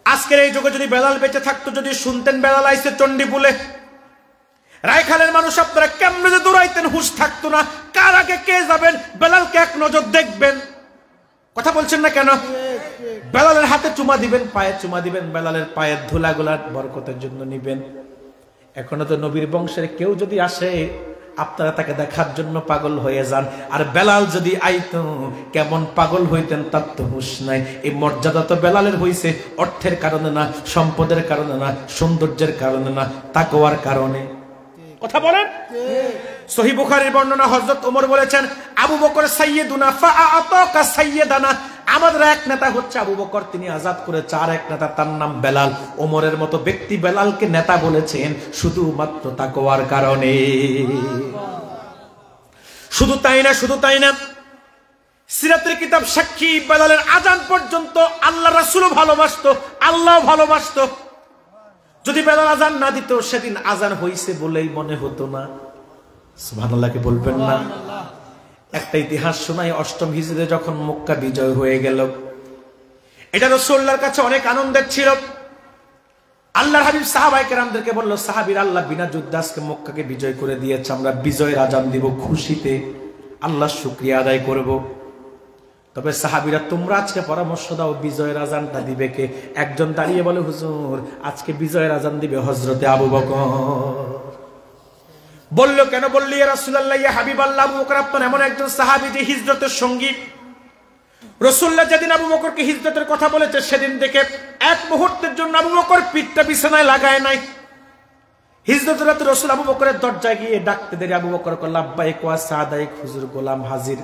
আজকের এই যুগে যদি বেলাল বেঁচে থাকতো, যদি শুনতেন বেলাল আইছে চণ্ডীপুলে, রায়খালের মানুষ আপনারা কেমনে যে দৌড়াইতেন, হুঁশ থাকতো না। কার আগে কে যাবেন, বেলালকে এক নজর দেখবেন। কথা বলছেন না কেন? বেলালের হাতে চুমা দিবেন, পায়ে চুমা দিবেন, বেলালের পায়ের ধুলাগুলা বরকতের জন্য নিবেন। এখনো তো নবীর বংশের কেউ যদি আসে, আপনারা তাকে দেখার জন্য পাগল হয়ে যান। আর বেলাল যদি আইতো, কেমন পাগল হইতেন তার তো হুঁশ নাই। এই মর্যাদা তো বেলালের হইছে অর্থের কারণে না, সম্পদের কারণে না, সৌন্দর্যের কারণে না, তাকওয়ার কারণে। কথা বলেন। সহিহ বুখারীর বর্ণনা, হযরত ওমর বলেছেন, আবু বকর সাইয়্যিদুনা ফাআতাকা সাইয়্যিদানা, আমাদের এক নেতা হচ্ছে আবু বকর, তিনি আজাদ করেছে। আর এক নেতা, তার নাম বেলাল। ওমরের মতো ব্যক্তি বেলালকে নেতা বলেছেন শুধুমাত্র তাকওয়ার কারণে। শুধু তাই না, সিরাতের কিতাব সাক্ষী, বেলালের আজান পর্যন্ত আল্লাহ রাসূলও ভালোবাসতো, আল্লাহও ভালোবাসতো। যদি বেলাল আজান না দিত, সেদিন আজান হইছে বলেই মনে হতো না। সুবহানাল্লাহকে বলবেন না? একটা ইতিহাস শোনাই। ৮ম হিজরিতে যখন মক্কা বিজয় হয়ে গেল, এটা রাসূলুল্লাহর কাছে অনেক আনন্দের ছিল। আল্লাহর হাবিব সাহাবায়ে কেরামদেরকে বলল, সাহাবীরা, আল্লাহ বিনা যুদ্ধে আজকে মক্কাকে বিজয় করে দিয়েছে, আমরা বিজয়ের আজান দিব, খুশিতে আল্লাহর শুকরিয়া আদায় করব। তবে সাহাবীরা, তোমরা আজকে পরামর্শ দাও বিজয়ের আজানটা দিবে কে? একজন দাঁড়িয়ে বলে, হুজুর, আজকে বিজয়ের আজান দিবে হযরতে আবু বকর। বলল, কেন? বললি, ইয়া রাসূলুল্লাহ, ইয়া হাবিবাল্লাহ, আবু বকর আপনার এমন একজন সাহাবী যে হিজরতের সঙ্গী। রাসূলুল্লাহ যেদিন আবু বকরকে হিজরতের কথা বলেছে, সেদিন থেকে এক মুহূর্তের জন্য আবু বকর পিঠটা বিছানায় লাগায় নাই। হিজরতের রাতে রাসূল আবু বকরের দরজায় গিয়ে ডাকতে দেরি, আবু বকর কল, লাব্বাইক ওয়া সাদাইক, হুজুর গোলাম হাজির।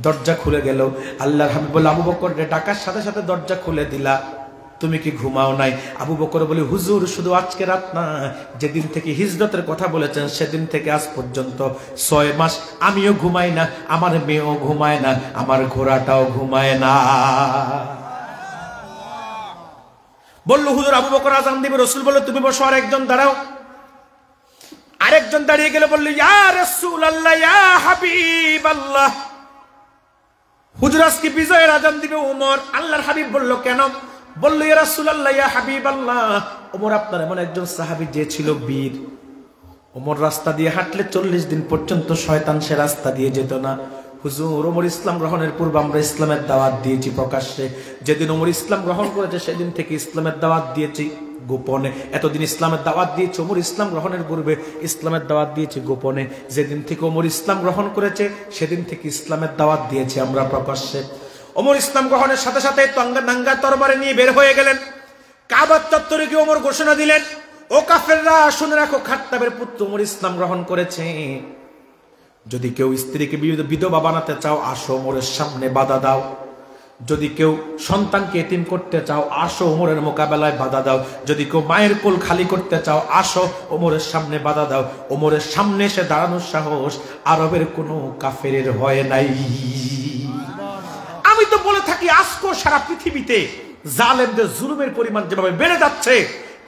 দরজা খুলে গেল। আল্লাহর হাবিব বলে, আবু বকর রে, ডাকার সাথে সাথে দরজা খুলে দিলা, তুমি কি ঘুমাও নাই? আবু বকর বলে, হুজুর, শুধু আজকে রাত না, যেদিন থেকে হিজরতের কথা বলেছেন সেদিন থেকে আজ পর্যন্ত 6 মাস আমিও ঘুমাই না, আমার মেয়েও ঘুমায় না, আমার ঘোড়াটাও ঘুমায় না। বলল, হুজুর, আবু বকর আজান দিবে। রাসূল বলল, তুমি বসো, আর একজন দাঁড়াও। আরেকজন দাঁড়িয়ে গেলে বলল, ইয়া রাসূলুল্লাহ, ইয়া হাবিবাল্লাহ, হুজুর আজকে বিজয়ের আজান দিবে ওমর। আল্লাহর হাবিব বলল, কেন? বলল, ইয়া রাসূলুল্লাহ, ইয়া হাবিবাল্লাহ, ওমর আপনার এমন একজন সাহাবী যে ছিল বীর। ওমর রাস্তা দিয়ে হাঁটলে 40 দিন পর্যন্ত শয়তান সে রাস্তা দিয়ে যেত না। হুজুর, ওমর ইসলাম গ্রহণের পূর্বে আমরা ইসলামের দাওয়াত দিয়েছি প্রকাশ্যে। যেদিন ওমর ইসলাম গ্রহণ করেছে, সেদিন থেকে ইসলামের দাওয়াত দিয়েছি গোপনে। এতদিন ইসলামের দাওয়াত দিয়েছি, ওমর ইসলাম গ্রহণের পূর্বে ইসলামের দাওয়াত দিয়েছি গোপনে। যেদিন থেকে ওমর ইসলাম গ্রহণ করেছে, সেদিন থেকে ইসলামের দাওয়াত দিয়েছি আমরা প্রকাশ্যে। ওমর ইসলাম গ্রহণের সাথে সাথে নাঙ্গা তরবারি নিয়ে বের হয়ে গেলেন। কাবার চত্বরে গিয়ে ওমর ঘোষণা দিলেন, ও কাফেররা, শুনে রাখো, খাত্তাবের পুত্র ওমর ইসলাম গ্রহণ করেছে। যদি কেউ স্ত্রীকে বিধবা বানাতে চাও, আসো ওমরের সামনে বাধা দাও। যদি কেউ সন্তানকে এতিম করতে চাও, আসো ওমরের মোকাবেলায় বাধা দাও। যদি কেউ মায়ের কোল খালি করতে চাও, আসো ওমরের সামনে বাধা দাও। ওমরের সামনে এসে দাঁড়ানোর সাহস আরবের কোনো কাফেরের হয় নাই। আমি তো বলে থাকি, আজকে সারা পৃথিবীতে জালেমদের জুলুমের পরিমাণ যেভাবে বেড়ে যাচ্ছে,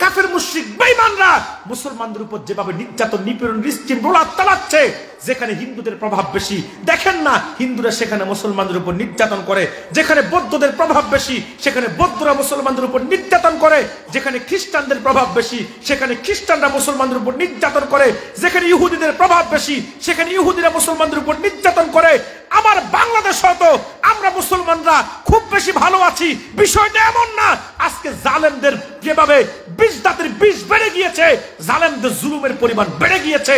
কাফের মুশরিক বেঈমানরা মুসলমানদের উপর যেভাবে নির্যাতন, নিপীড়ন, রিস্ট্রিম রোলার চালাচ্ছে, যেখানে হিন্দুদের প্রভাব বেশি, দেখেন না হিন্দুরা সেখানে মুসলমানদের উপর নির্যাতন করে। যেখানে বৌদ্ধদের প্রভাব বেশি, সেখানে বৌদ্ধরা মুসলমানদের উপর নির্যাতন করে। যেখানে খ্রিস্টানদের প্রভাব বেশি, সেখানে খ্রিস্টানরা মুসলমানদের উপর নির্যাতন করে। যেখানে ইহুদিদের প্রভাব বেশি, সেখানে ইহুদিরা মুসলমানদের উপর নির্যাতন করে। আমার বাংলাদেশ হয়তো আমরা মুসলমানরা খুব বেশি ভালো আছি, বিষয়টা এমন না। আজকে জালেমদের যেভাবে 20 দাঁতের বিষ বেড়ে গিয়েছে, জালেমদের জুলুমের পরিমাণ বেড়ে গিয়েছে।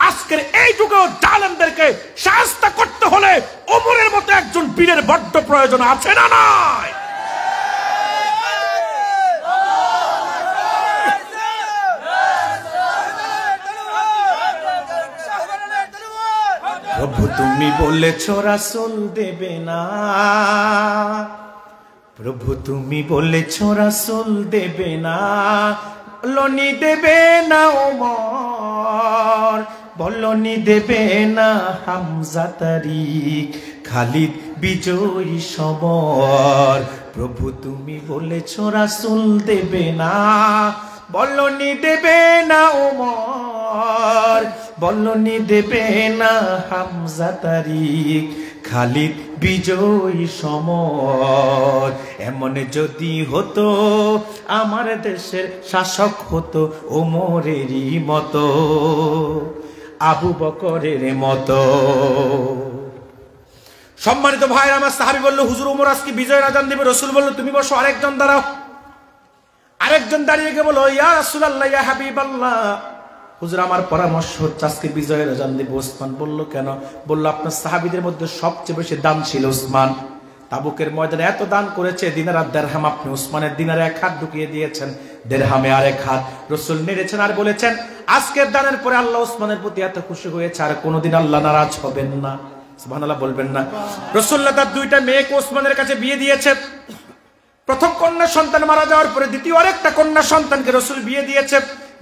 আজকের এই যুগেও জালেমদেরকে শায়েস্ত করতে হলে ওমরের মতো একজন বীরের বড্ড প্রয়োজন আছে, না নাই? প্রভু তুমি বলেছ রাসূল দেবে না, প্রভু তুমি বলেছ রাসূল দেবে না, বলনি দেবে না ওমর, বলনি দেবে না হামজা, তারিক, খালিদ, বিজয়ী সমর। প্রভু তুমি বলেছ রাসূল দেবে না, বলনি দেবে না ওমর, বলনি দেবে না হামজা, তারিক, খালিদ, বিজয়ী সমর। এমন যদি হতো আমার দেশের শাসক হতো ওমরেরই মতো, আবু বকরের মতো। সম্মানিত ভাইরা আমার, সাহাবী বলল, হুজুর ওমর আজকে বিজয়ের আজান দিবে। রাসূল বলল, তুমি বসো, আরেকজন দাঁড়াও। আরেকজন দাঁড়িয়ে গিয়ে বলল, ইয়া রাসূলুল্লাহ, ইয়া হাবিবাল্লাহ, হুজুর আমার পরামর্শ হচ্ছে আজকে বিজয়ের আজান দিব। ওসমান বলল, কেন? বলল, আপনার সাহাবীদের মধ্যে সবচেয়ে বেশি দাম ছিল ওসমান, তাবুকের ময়দানে এত দান করেছে, দিনার আর দেরহাম আপনি উসমানের দিনারে 1 হাত ঢুকিয়ে দিয়েছেন, দেরহামে আর 1 হাত। রাসূল নেড়েছেন আর বলেছেন, আজকের দানের পরে আল্লাহ উসমানের প্রতি এত খুশি হয়েছে, আর কোনোদিন আল্লাহ নারাজ হবেন না। সুবহানাল্লাহ বলবেন না? রাসূলুল্লাহ তার 2টা মেয়েকে উসমানের কাছে বিয়ে দিয়েছে। প্রথম কন্যা সন্তান মারা যাওয়ার পরে দ্বিতীয় আরেকটা কন্যা সন্তানকে রাসূল বিয়ে দিয়েছে।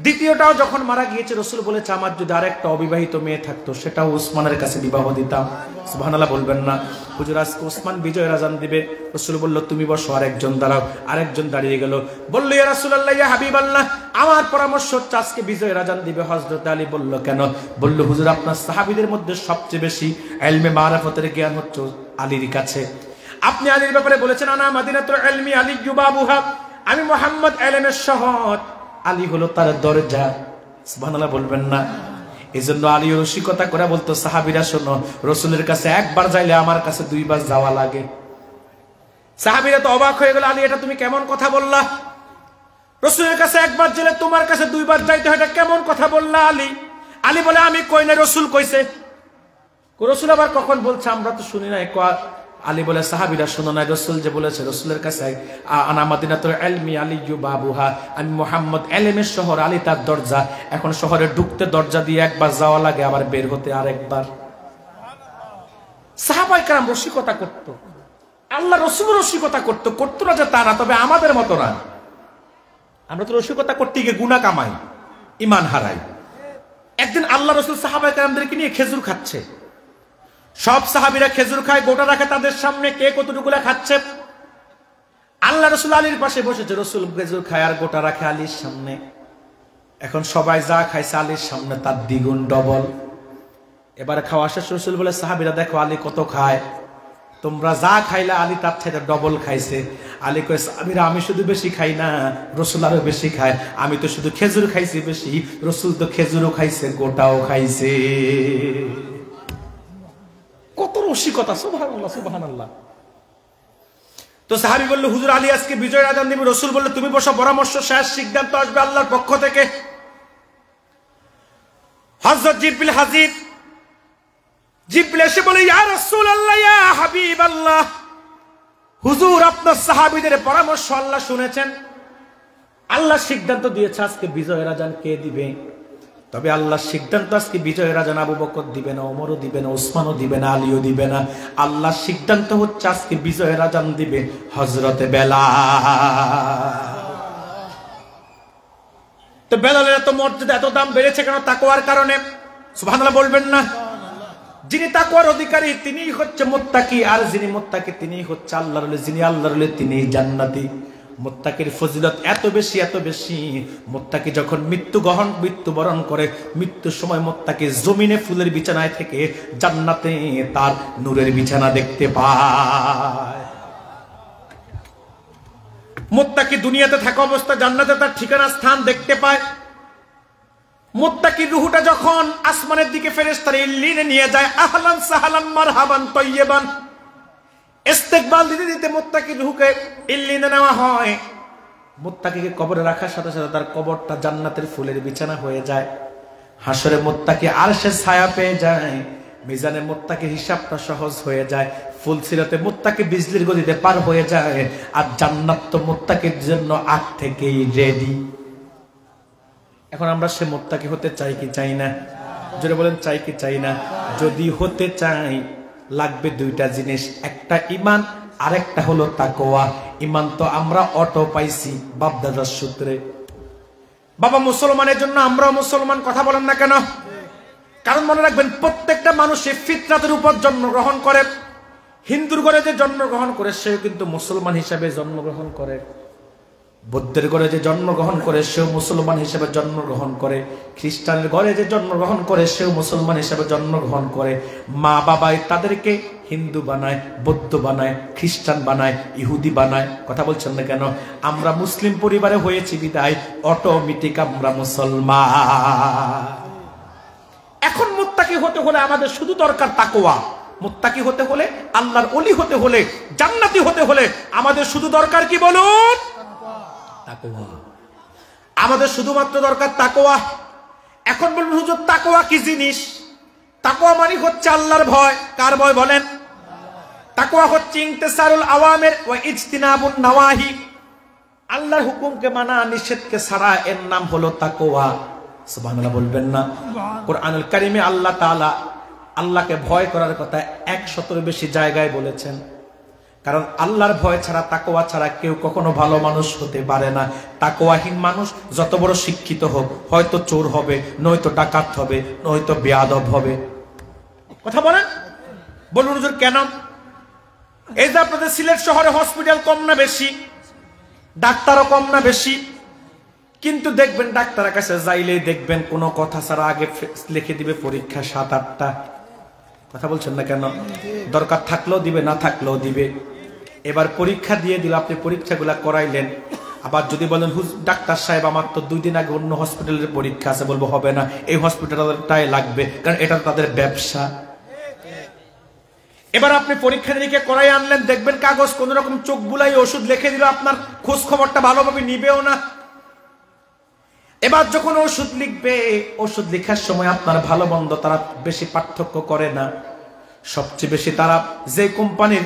দ্বিতীয়টাও যখন মারা গিয়েছে, রাসূল বলেছে, আমার যদি আরেকটা অবিবাহিত মেয়ে থাকতো সেটাও উসমানের কাছে বিবাহ দিতাম। সুবহানাল্লাহ বলবেন না? হুজুর আজকে উসমান বিজয়ের আযান দিবে। রাসূল বলল, তুমি বসো, আরেকজন দাঁড়াও। আরেকজন দাঁড়িয়ে গেল, বলল, ইয়া রাসূলুল্লাহ, ইয়া হাবিবাল্লাহ, আমার পরামর্শ হচ্ছে আজকে বিজয়ের আযান দিবে। হযরত আলী বলল, কেন? বলল, হুজুর আপনার সাহাবীদের মধ্যে সবচেয়ে বেশি ইলমে মারিফতের জ্ঞান হচ্ছে আলীর কাছে। আপনি আলীর ব্যাপারে বলেছেন, আনা মাদিনাতুল ইলমি আলিয়্যু বাবুহা, আমি মুহাম্মদ ইলমের শহর, আলী হলো তার দরজা। সুবহানাল্লাহ বলবেন না? এজন্য আলী রসিকতা করে বলতো, সাহাবীরা শোনো, রাসূলের কাছে একবার যাইলে আমার কাছে 2 বার যাওয়া লাগে। সাহাবীরা তো অবাক হয়ে গেল, আলী এটা তুমি কেমন কথা বললা? রাসূলের কাছে একবার গেলে তোমার কাছে 2 বার যাইতে হয়, এটা কেমন কথা বললা আলী? আলী বলে, আমি কই না, রাসূল কইছে। রাসূল আবার কখন বলছে, আমরা তো শুনি না। আলী বলে, সাহাবীরা শোনো না, রাসূল যে বলেছে, রাসূলের কাছে আনা মাদিনাতুল ইলমি আলিয়্যু বাবুহা, আমি মুহাম্মদ ইলমের শহর, আলী তার দরজা। এখন শহরে ঢুকতে দরজা দিয়ে একবার যাওয়া লাগে, আবার বের হতে আরেকবার। সাহাবায়ে কেরাম রসিকতা করত, আল্লাহ রাসূল রসিকতা করত, করতো না যে তা না, তবে আমাদের মতো না। আমরা তো রসিকতা করতে গিয়ে গুনাহ কামাই, ঈমান হারাই। একদিন আল্লাহ রাসূল সাহাবায়ে কেরামদেরকে নিয়ে খেজুর খাচ্ছে। সব সাহাবীরা খেজুর খায়, গোটা রাখে তাদের সামনে, কে কতটুকুলা খাচ্ছে। আল্লাহ রাসূল আলীর পাশে বসেছে, রাসূল খেজুর খায় আর গোটা রাখে আলীর সামনে। এখন সবাই যা খাইছে আলীর সামনে তার দ্বিগুণ, ডবল। এবারে খাওয়া শেষ, রাসূল বলে, সাহাবীরা দেখো আলী কত খায়, তোমরা যা খাইলে আলী তার থেকে ডবল খাইছে। আলী কয়, সাহাবীরা আমি শুধু বেশি খাই না, রাসূল আরো বেশি খায়। আমি তো শুধু খেজুর খাইছি বেশি, রাসূল তো খেজুরও খাইছে, গোটাও খাইছে। কত রসিকতা! সুবহানাল্লাহ, সুবহানাল্লাহ। তো সাহাবী বলল, হুজুর আলী আজকে বিজয়ের আযান দিবে। রাসূল বলল, তুমি বসো, পরামর্শ শেষ, সিদ্ধান্ত আসবে আল্লাহর পক্ষ থেকে। হযরত জিবরিল হাজির। জিবরিল এসে বলে, ইয়া রাসূলুল্লাহ, ইয়া হাবিবাল্লাহ, হুজুর আপনার সাহাবীদের পরামর্শ আল্লাহ শুনেছেন। আল্লাহ সিদ্ধান্ত দিয়েছে আজকে বিজয়ের আযান কে দিবে। তবে আল্লাহ সিদ্ধান্ত আজকে বিজয়ের আযান আবু বকর দিবে না, ওমরও দিবে না, ওসমানও দিবে না, আলীও দিবে না। আল্লাহ সিদ্ধান্ত হচ্ছে আজকে বিজয়ের আযান দিবে হযরতে বেলাল। তো বেলালের এত মর্যাদা, এত দাম বেড়েছে কেন? তাকওয়ার কারণে। সুবহানাল্লাহ বলবেন না? যিনি তাকওয়ার অধিকারী তিনিই হচ্ছে মুত্তাকি, আর যিনি মুত্তাকি তিনিই হচ্ছে আল্লাহর ওলি, যিনি আল্লাহর ওলি তিনিই জান্নাতি। মুত্তাকির ফজিলত এত বেশি, এত বেশি, মুত্তাকি যখন মৃত্যুবরণ করে, মৃত্যুর সময় মুত্তাকি জমিনে ফুলের বিছানায় থেকে জান্নাতে তার নূরের বিছানা দেখতে পায়। মুত্তাকি দুনিয়াতে থাকা অবস্থা জান্নাতে তার ঠিকানা স্থান দেখতে পায়। মুত্তাকির রূহটা যখন আসমানের দিকে ফেরেশতারা ইল্লিনে নিয়ে যায়, আহলান সাহলান মারহাবান তাইয়্যিবান, ইস্তেকবাল দিতে দিতে মুত্তাকির রূহকে ইল্লিনে নেওয়া হয়। মুত্তাকিকে কবরে রাখার সাথে সাথে তার কবরটা জান্নাতের ফুলের বিছানা হয়ে যায়। হাসরে মুত্তাকি আরশের ছায়া পেয়ে যায়, মিজানে মুত্তাকির হিসাবটা সহজ হয়ে যায়, ফুলসিরাতে মুত্তাকি বিজলির গতিতে পার হয়ে যায়। আর জান্নাত তো মুত্তাকির জন্য আগ থেকেই রেডি। এখন আমরা সে মুত্তাকি হতে চাই কি চাই না? জোরে বলেন, চাই কি চাই না? যদি হতে চাই লাগবে 2টা জিনিস, একটা ঈমান, আরেকটা হলো তাকওয়া। ঈমান তো আমরা অটো পাইছি বাপদাদার সূত্রে। বাবা মুসলমানের জন্য আমরাও মুসলমান, কথা বলেন না কেন? কারণ মনে রাখবেন, প্রত্যেকটা মানুষই ফিতরাতের উপর জন্মগ্রহণ করে। হিন্দুর ঘরে যে জন্মগ্রহণ করে সেও কিন্তু মুসলমান হিসাবে জন্মগ্রহণ করে। বৌদ্ধের ঘরে যে জন্মগ্রহণ করে সেও মুসলমান হিসেবে জন্মগ্রহণ করে। খ্রিস্টানের ঘরে যে জন্মগ্রহণ করে সেও মুসলমান হিসেবে জন্মগ্রহণ করে। মা বাবাই তাদেরকে হিন্দু বানায়, বৌদ্ধ বানায়, খ্রিস্টান বানায়, ইহুদি বানায়। কথা বলছেন না কেন? আমরা মুসলিম পরিবারে হয়েছি বিদায় অটোমেটিক আমরা মুসলমান। এখন মুত্তাকি হতে হলে আমাদের শুধু দরকার তাকওয়া। মুত্তাকি হতে হলে, আল্লাহর ওলি হতে হলে, জান্নাতি হতে হলে আমাদের শুধু দরকার কি বলুন? তাকওয়া। আমাদের শুধুমাত্র দরকার তাকওয়া। এখন বলুন হুজুর, তাকওয়া কি জিনিস? তাকওয়া মানে হচ্ছে আল্লাহর ভয়। কার ভয় বলেন? তাকওয়া হচ্ছে ইনতিসারুল আওয়ামির ওয়া ইজতিনাবুন নাওয়াহি, আল্লাহর হুকুমকে মানা, নিষেধকে ছাড়া, এর নাম হলো তাকওয়া। সুবহানাল্লাহ বলবেন না? কোরআনুল কারীমে আল্লাহ তাআলা আল্লাহকে ভয় করার কথা 100-এর বেশি জায়গায় বলেছেন। কারণ আল্লাহর ভয় ছাড়া, তাকওয়া ছাড়া কেউ কখনো ভালো মানুষ হতে পারে না। তাকওয়াহীন মানুষ যত বড় শিক্ষিত হোক, হয়তো চোর হবে, নয়তো ডাকাত হবে, নয়তো বেয়াদব হবে। কথা বলেন, বলুন হুজুর কেন? এই যে আপনাদের সিলেট শহরে হসপিটাল কম না বেশি, ডাক্তারও কম না বেশি, কিন্তু দেখবেন ডাক্তারের কাছে যাইলেই দেখবেন কোনো কথা ছাড়া আগে লিখে দিবে পরীক্ষা 7-8টা। কথা বলছেন না কেন? দরকার থাকলেও দিবে, না থাকলেও দিবে। এবার পরীক্ষা দিয়ে দিল, আপনি পরীক্ষাগুলা করাইলেন, আবার যদি বলেন ডাক্তার সাহেব আমার তো 2 দিন আগে অন্য হসপিটালের পরীক্ষা আছে, বলবো হবে না, এই হসপিটালটাই লাগবে, কারণ এটা তাদের ব্যবসা। এবার আপনি পরীক্ষা নিরীক্ষা করাই আনলেন, দেখবেন কাগজ কোন রকম চোখ বুলাই ওষুধ লিখে দিল, আপনার খোঁজ খবরটা ভালোভাবে নিবেও না। এবার যখন ওষুধ লিখবে, ওষুধ লেখার সময় আপনার ভালো মন্দ তারা বেশি পার্থক্য করে না। সবচেয়ে বেশি তারা যে কোম্পানির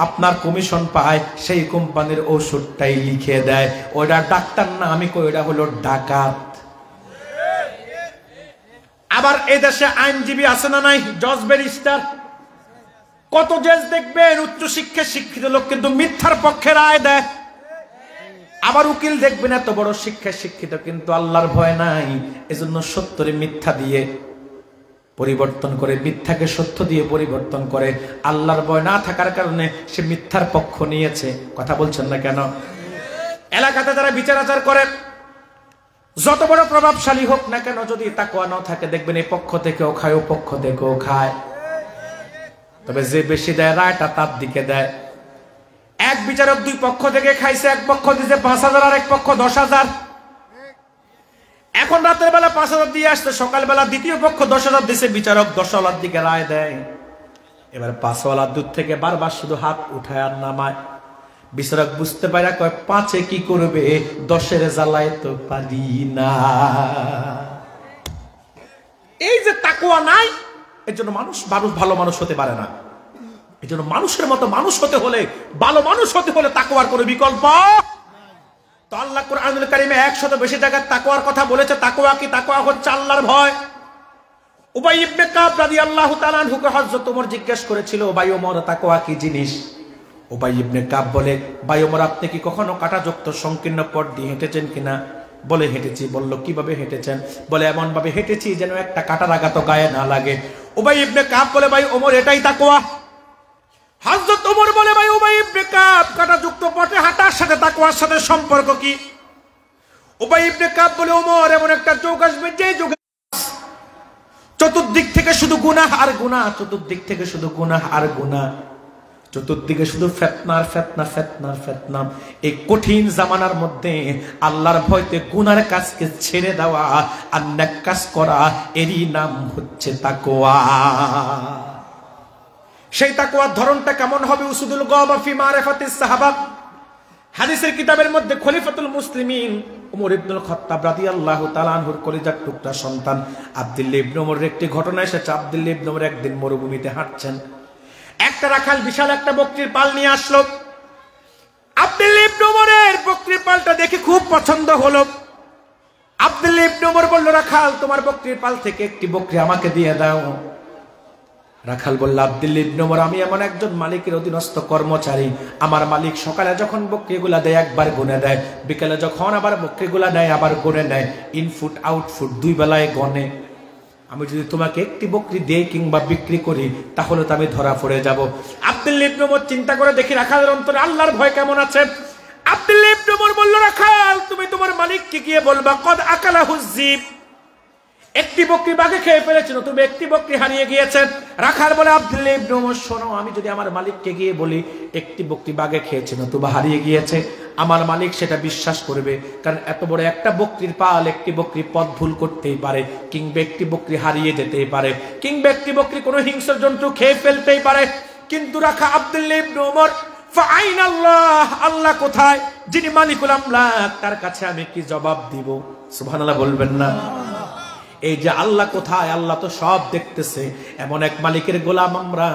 আপনার কমিশন পায় সেই কোম্পানির ওষুধটাই লিখে দেয়। ওটা ডাক্তার না, আমি কই ওটা হলো ডাকাত। আবার এই দেশে আইনজীবী আছে না নাই? জজ ব্যারিস্টার কত জজ দেখবেন উচ্চ শিক্ষায় শিক্ষিত লোক, কিন্তু মিথ্যার পক্ষে রায় দেয়। আবার উকিল দেখবেন এত বড় শিক্ষায় শিক্ষিত, কিন্তু আল্লাহর ভয় নাই, এজন্য সত্যরে মিথ্যা দিয়ে পরিবর্তন করে, মিথ্যাকে সত্য দিয়ে পরিবর্তন করে। আল্লাহর ভয় না থাকার কারণে সে মিথ্যার পক্ষ নিয়েছে। কথা বলছেন না কেন? এলাকাতে যারা বিচার আচার করে, যত বড় প্রভাবশালী হোক না কেন, যদি তাকওয়া না থাকে, দেখবেন এই পক্ষ থেকেও খায়, ও পক্ষ থেকেও খায়। তবে যে বেশি দেয় রায়টা তার দিকে দেয়। এক বিচারক 2 পক্ষ থেকে খাইছে, এক পক্ষ দিছে 5,000 আর এক পক্ষ 10,000। এখন রাতের বেলা 5,000 দিয়ে আসছে, সকালবেলা দ্বিতীয় পক্ষ 10,000 দিছে, বিচারক 10,000 দিকে রায় দেয়। এবার 5,000 দূর থেকে বারবার শুধু হাত উঠায় আর নামায়। বিচারক বুঝতে পারে, কয় 5-এ কি করবে, 10-এর জ্বালায় তো পারি না। এই যে তাকওয়া নাই, এর জন্য মানুষ ভালো মানুষ হতে পারে না। এই জন্য মানুষের মতো মানুষ হতে হলে, ভালো মানুষ হতে হলে তাকওয়ার কোনো বিকল্প। তো আল্লাহ কোরআনুল কারীমে 100 বেশি জায়গায় তাকওয়ার কথা বলেছে। তাকওয়া কি? তাকওয়া হচ্ছে আল্লাহর ভয়। উবাই ইবনে কাব রাদিয়াল্লাহু তাআলা আনহুকে হযরত ওমর জিজ্ঞেস করেছিল, ভাই ওমর তাকওয়া কি জিনিস? উবাই ইবনে কাব বলে, ভাই ওমর আপনি কি কখনো কাঁটাযুক্ত সংকীর্ণ পথ দিয়ে হেঁটেছেন কিনা? বলে হেঁটেছি। বলল কিভাবে হেঁটেছেন? বলে এমন ভাবে হেঁটেছি যেন একটা কাঁটার আঘাত গায়ে না লাগে। উবাই ইবনে কাব বলে, ভাই ওমর এটাই তাকওয়া? হযরত ওমর বলে, ভাই উবাই ইবনে কাব, কাঁটাযুক্ত পথে হাঁটার সাথে তাকওয়ার সাথে সম্পর্ক কি? উবাই ইবনে কাব বলে, ওমর এমন একটা যুগ আসবে যে যুগে চতুর্দিক থেকে শুধু গুনাহ আর গুনাহ, চতুর্দিক থেকে শুধু গুনাহ আর গুনাহ, চতুর্দিকে শুধু ফিতনার ফিতনা, ফিতনার ফিতনা। এই কঠিন জামানার মধ্যে আল্লাহর ভয়তে গুনার কাজকে ছেড়ে দেওয়া আর নেক কাজ করা, এরই নাম হচ্ছে তাকওয়া। সেই তাকওয়ার ধরনটা কেমন হবে? উসুদুল গাবা ফি মারিফাতিস সাহাবা হাদিসের কিতাবের মধ্যে খলিফাতুল মুসলিমিন ওমর ইবনুল খাত্তাব রাদিয়াল্লাহু তাআলা আনহুর কলিজার টুকরা সন্তান আব্দুল্লাহ ইবনে ওমরের একটি ঘটনা এসেছে। আব্দুল্লাহ ইবনে ওমর একদিন মরুভূমিতে হাঁটছেন, একটা রাখাল বিশাল একটা বকরির পাল নিয়ে আসলো। আব্দুল্লাহ ইবনে ওমরের বকরির পালটা দেখে খুব পছন্দ হলো। আব্দুল্লাহ ইবনে ওমর বলল, রাখাল তোমার বকরির পাল থেকে একটি বকরি আমাকে দিয়ে দাও। রাখাল বলল, আব্দুল্লাহ ইবনে ওমর আমি এমন একজন মালিকের অধীনস্থ কর্মচারী, আমার মালিক সকালে যখন বকরিগুলা দেয় একবার গুনে দেয়, বিকেলে যখন আবার বকরিগুলা নেয় আবার গুনে নেয়, ইনফুট আউটফুট 2 বেলায় গনে। আমি যদি তোমাকে একটি বকরি দেই কিংবা বিক্রি করি তাহলে তো আমি ধরা পড়ে যাব। আব্দুল্লাহ ইবনে ওমর চিন্তা করে দেখি রাখালের অন্তরে আল্লাহর ভয় কেমন আছে। আব্দুল্লাহ ইবনে ওমর বলল, রাখাল তুমি তোমার মালিককে গিয়ে বলবা, কদ আকালাহুজ যিব, একটি বকরি বাঘে খেয়ে ফেলেছিল, তুমি একটি বকরি হারিয়ে গিয়েছেন। রাখাল বলে, আব্দুল্লাহ ইবনে ওমর শোনো, আমি যদি আমার মালিককে গিয়ে বলি একটি বকরি বাঘে খেয়েছে নতুবা হারিয়ে গিয়েছে, আমার মালিক সেটা বিশ্বাস করবে। কারণ এত বড় একটা বকরির পাল, একটি বকরি পথ ভুল করতেই পারে, কিংবা একটি বকরি হারিয়ে যেতেই পারে, কিংবা একটি বকরি কোনো হিংস্র জন্তু খেয়ে ফেলতেই পারে। কিন্তু রাখা আব্দুল্লাহ ইবনে ওমর, ফাআইন আল্লাহ, আল্লাহ কোথায়? যিনি মালিকুল আমলাক, তার কাছে আমি কি জবাব দিব? সুবহানাল্লাহ বলবেন না? এই যে আল্লাহ কোথায়, আল্লাহ তো সব দেখতেছে। এমন এক মালিকের গোলাম আমরা,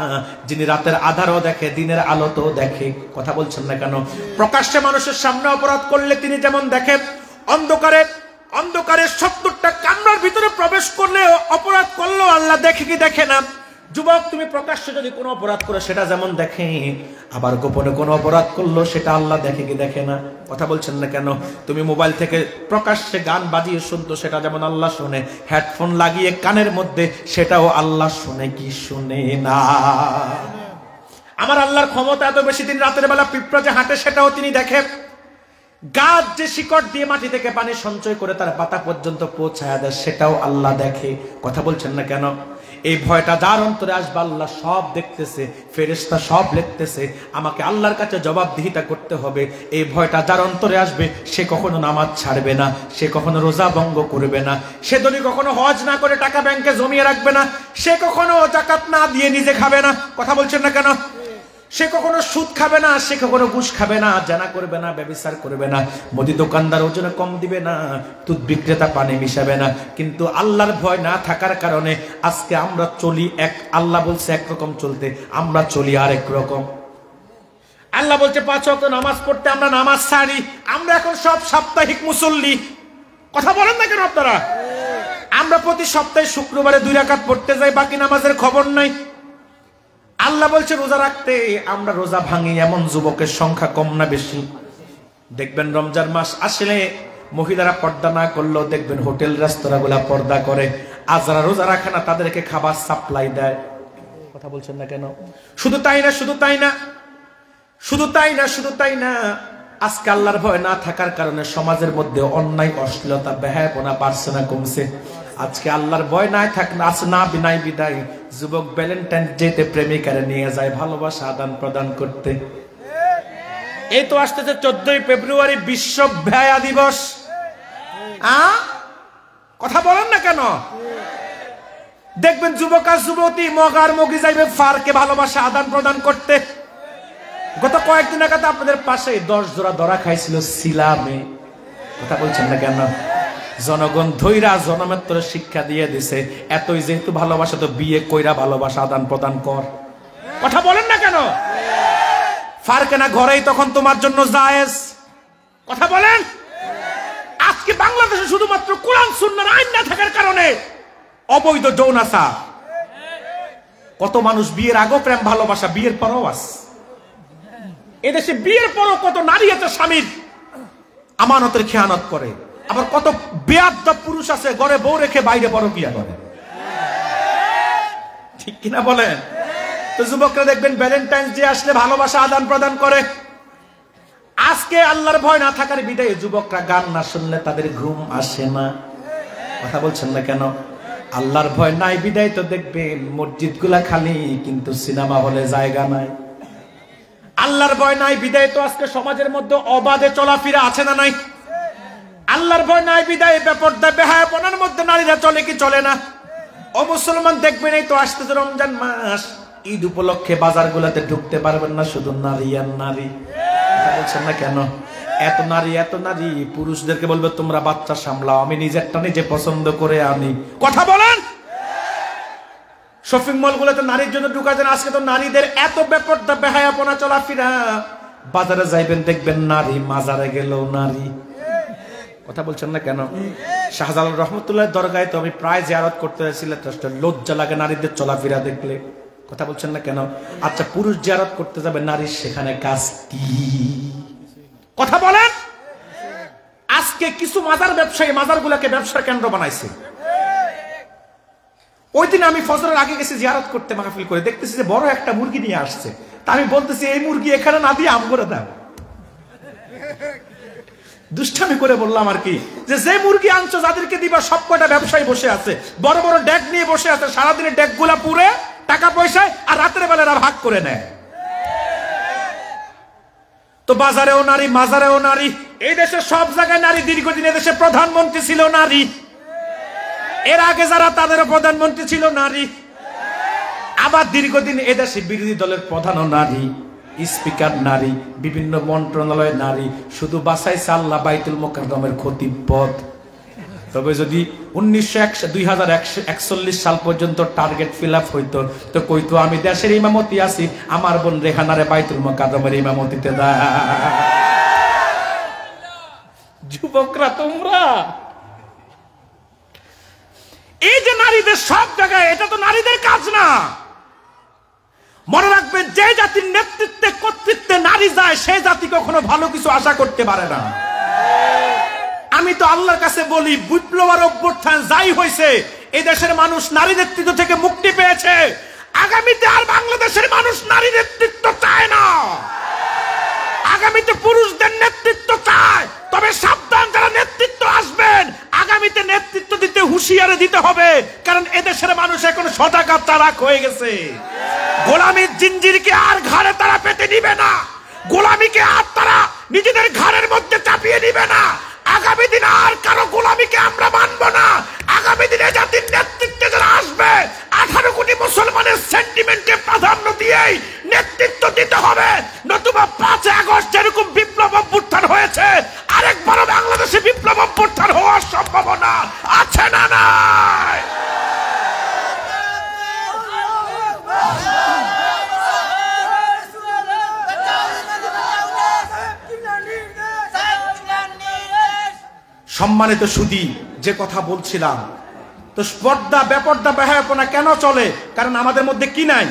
যিনি রাতের আধারও দেখে, দিনের আলোতেও দেখে। কথা বলছেন না কেন? প্রকাশ্যে মানুষের সামনে অপরাধ করলে তিনি যেমন দেখেন, অন্ধকারে 70টা কামরার ভিতরে প্রবেশ করলে অপরাধ করলেও আল্লাহ দেখে কি দেখে না? যুবক, তুমি প্রকাশ্যে যদি কোনো অপরাধ করো সেটা যেমন দেখে, আবার গোপনে কোনো অপরাধ করলো সেটা আল্লাহ দেখে কি দেখে না? কথা বলছেন না কেন? তুমি মোবাইল থেকে প্রকাশ্যে গান বাজিয়ে শুনতো, সেটা যেমন আল্লাহ শুনে। হেডফোন লাগিয়ে কানের মধ্যে, সেটাও আল্লাহ শুনে কি শুনে না? আমার আল্লাহর ক্ষমতা এত বেশি, দিন রাতের বেলা পিঁপড়া যে হাঁটে সেটাও তিনি দেখে। গাছ যে শিকড় দিয়ে মাটি থেকে পানি সঞ্চয় করে তার পাতা পর্যন্ত পৌঁছায় দেয়, সেটাও আল্লাহ দেখে। কথা বলছেন না কেন? এই ভয়টা যার অন্তরে আসবে, আল্লাহ সব দেখতেছে, ফেরেশতা সব লিখতেছে, আমাকে আল্লাহর কাছে জবাবদিহিতা করতে হবে। এই ভয়টা যার অন্তরে আসবে, সে কখনো নামাজ ছাড়বে না, সে কখনো রোজা ভঙ্গ করবে না, সে যদি কখনো হজ না করে টাকা ব্যাংকে জমিয়ে রাখবে না, সে কখনো যাকাত না দিয়ে নিজে খাবে না। কথা বলছেন না কেন? সে কখনো সুদ খাবে না, সে কখনো ঘুষ খাবে না, জানা করবে না, ব্যভিচার করবে না, মুদি দোকানদার ওজনে কম দিবে না, দুধ বিক্রেতা পানি মিশাবে না। কিন্তু আল্লাহর ভয় না থাকার কারণে আজকে আমরা চলি এক, আল্লাহ বলছে একরকম চলতে, আমরা চলি আরেক রকম। আল্লাহ বলছে 5 ওয়াক্ত নামাজ পড়তে, আমরা নামাজ ছাড়ি। আমরা এখন সব সাপ্তাহিক মুসল্লি। কথা বলেন না কেন আপনারা? আমরা প্রতি সপ্তাহে শুক্রবারে 2 রাকাত পড়তে যাই, বাকি নামাজের খবর নাই। আল্লাহ বলছে রোজা রাখতে, আমরা রোজা ভাঙি। এমন যুবকের সংখ্যা কম না বেশি? দেখবেন রমজান মাস আসলে মহিলারা পর্দা না করলেও দেখবেন হোটেল রেস্তোরাঁগুলা পর্দা করে। আর যারা রোজা রাখে না তাদেরকে খাবার সাপ্লাই দেয়। কথা বলছেন না কেন? শুধু তাই না, আজকে আল্লাহর ভয় না থাকার কারণে সমাজের মধ্যে অন্যায়, অশ্লীলতা, বেহায়াপনা বাড়ছে না কমছে? আজকে আল্লাহর ভয় নাই বিনাই বিদায় যুবক ভ্যালেন্টাইন ডেতে প্রেমিকারে নিয়ে যায় ভালোবাসা আদান প্রদান করতে। এই তো আসতেছে 14ই ফেব্রুয়ারি, বিশ্ব বেহায়া দিবস। কথা বলেন না কেন? দেখবেন যুবক আর যুবতী মগার মগি যাইবে ফারকে ভালোবাসা আদান প্রদান করতে। গত কয়েকদিন আগে আপনাদের পাশে 10 জোড়া ধরা খাইছিল সিলামে। কথা বলছেন না কেন? জনগণ ধৈরা জনমাত্র শিক্ষা দিয়ে দিছে, এতই যেহেতু ভালোবাসা, তো বিয়ে কইরা ভালোবাসা আদান প্রদান কর। কথা বলেন না কেন? ফারকে না ঘরেই তখন তোমার জন্য জায়েজ। কথা বলেন। আজকে বাংলাদেশে শুধুমাত্র কোরআন সুন্নাহর আইন না থাকার কারণে অবৈধ যৌনাচার। কত মানুষ বিয়ের আগেও প্রেম ভালোবাসা, বিয়ের পরও আছে। এদেশে বিয়ের পরও কত নারী আছে স্বামীর আমানতের খেয়ানত করে। আবার কত বেয়াদব পুরুষ আছে ঘরে বউ রেখে বাইরে পরকিয়া করে। ঠিক কিনা বলেন? তো যুবকরা দেখবেন ভ্যালেন্টাইন্স ডে আসলে ভালোবাসা আদান প্রদান করে। আজকে আল্লাহর ভয় না থাকার বিদায়ে যুবকরা গান না শুনলে তাদের ঘুম আসে না। কথা বলছেন না কেন? আল্লাহর ভয় নাই বিদায় তো দেখবেন মসজিদ গুলা খালি, কিন্তু সিনেমা হলে জায়গা নাই। আল্লাহর ভয় নাই বিদায় তো আজকে সমাজের মধ্যে অবাধে চলাফেরা আছে না নাই? আল্লাহর ভয় নাই বিদায় বেপরদা বেহায়াপনার মধ্যে নারীরা চলে কি চলে না? ও মুসলমান, দেখবেন এই তো আসতেছে রমজান মাস, ঈদ উপলক্ষে বাজারগুলোতে ঢুকতে পারবেন না, শুধু নারী আর নারী। বলছেন না কেন? এত নারী, পুরুষদেরকে বলবে তোমরা বাচ্চা সামলাও, আমি নিজেরটা নিজে পছন্দ করে আনি। কথা বলেন। শপিং মল গুলোতে নারীর জন্য ঢুকা যায়। আজকে তো নারীদের এত বেপরদা বেহায়াপনা চলাফেরা। বাজারে যাইবেন দেখবেন নারী, মাজারে গেলেও নারী। কথা বলছেন না কেন? শাহজালাল রহমতুল্লাহ দরগায় তো আমি প্রায় জিয়ারত করতে যাচ্ছিলাম, লজ্জা লাগে নারীদের চলাফেরা দেখলে। কথা বলছেন না কেন? আচ্ছা, পুরুষ জিয়ারত করতে যাবে, নারীর সেখানে কাজ কি? কথা বলেন। আজকে কিছু মাজার ব্যবসায়ী মাজারগুলোকে ব্যবসার কেন্দ্র বানাইছে। ওই দিন আমি ফজরের আগে গেছি জিয়ারত করতে, মাহফিল করে, দেখতেছি যে বড় একটা মুরগি নিয়ে আসছে। তা আমি বলতেছি এই মুরগি এখানে না দিয়ে আম করে দাও। দুষ্টামি করে বললাম আর কি, যে মুরগি আনছো যাদেরকে দিবা সব কটা ব্যবসায়ী বসে আছে, বড় বড় ডেক নিয়ে বসে আছে, সারাদিনে ডেক গুলা পুরে টাকা পয়সায়, আর রাতের বেলা ভাগ করে নেয়। তো বাজারেও নারী, মাজারেও নারী। এই দেশে সব জায়গায় নারী। দীর্ঘদিন এদেশে প্রধানমন্ত্রী ছিল নারী, এর আগে যারা তাদেরও প্রধানমন্ত্রী ছিল নারী। আবার দীর্ঘদিন এদেশে বিরোধী দলের প্রধানও নারী, স্পিকার নারী, বিভিন্ন মন্ত্রণালয়ের নারী। শুধু বাসাইছে আল্লাহ বাইতুল মুকাররমের খতিব পদ। তবে যদি 2041 সাল পর্যন্ত টার্গেট ফিল আপ হইতো তো কইতো আমি দেশের ইমামতি আছি, আমার বোন রেহানারে বাইতুল মুকাররমের ইমামতিতে দাও। যুবকরা তোমরা এই যে নারীদের সব জায়গায়, এটা তো নারীদের কাজ না। মনে রাখবেন, যে জাতির নেতৃত্বে কর্তৃত্বে নারী যায় সেই জাতি কখনো ভালো কিছু আশা করতে পারে না। আমি তো আল্লাহর কাছে বলি, বিপ্লব আর অভ্যুত্থান যাই হয়েছে, এই দেশের মানুষ নারী নেতৃত্ব থেকে মুক্তি পেয়েছে। আগামীতে আর বাংলাদেশের মানুষ নারী নেতৃত্ব চায় না, আগামীতে পুরুষদের নেতৃত্ব চায়। তবে সাবধান, যারা নেতৃত্ব আসবেন আগামীতে নেতৃত্ব দিতে হুঁশিয়ারি দিতে হবে, কারণ এদেশের মানুষ এখন সজাগ তারাক হয়ে গেছে। গোলামীর জিঞ্জিরকে আর ঘাড়ে তারা পেতে নিবে না, গোলামীকে আর তারা নিজেদের ঘাড়ের মধ্যে চাপিয়ে নিবে না। আগামী দিনে আর কারো গোলামীকে আমরা মানব না। আগামী দিনে জাতির নেতৃত্বে যারা আসবে 18 কোটি মুসলমানের সেন্টিমেন্টকে প্রাধান্য দিয়েই নেতৃত্ব দিতে হবে, নতুবা 5 আগস্ট যেরকম বিপ্লব অভ্যুত্থান হয়েছে আরেকবারও বাংলাদেশে বিপ্লব অভ্যুত্থান হওয়ার সম্ভাবনা আছে না নাই? সম্মানিত সুধী, যে কথা বলছিলাম, তো পর্দা বেপর্দা বেহায়াপনা কেন চলে? কারণ আমাদের মধ্যে কি নাই?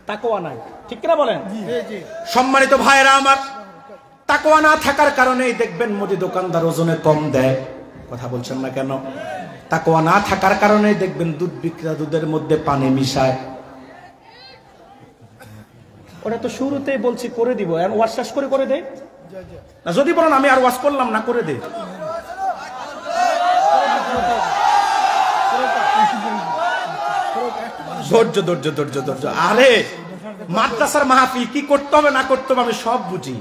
তাকওয়া নাই। ঠিক কিনা বলেন? সম্মানিত ভাইরা আমার, তাকওয়া না থাকার কারণেই দেখবেন মুদি দোকানদার ওজনে কম দেয়। কথা বলছেন না কেন? তাকওয়া না থাকার কারণেই দেখবেন দুধ বিক্রেতা দুধের মধ্যে পানি মিশায়। ওটা তো শুরুতেই বলছি করে দিব, ওয়াশ শেষ করে দেয় না। যদি বলেন আমি আর ওয়াশ করলাম না, করে দেয়। ধৈর্য ধৈর্য ধৈর্য ধৈর্য। আরে মাদ্রাসার মাহফিল কি করতে হবে না করতে হবে আমি সব বুঝি।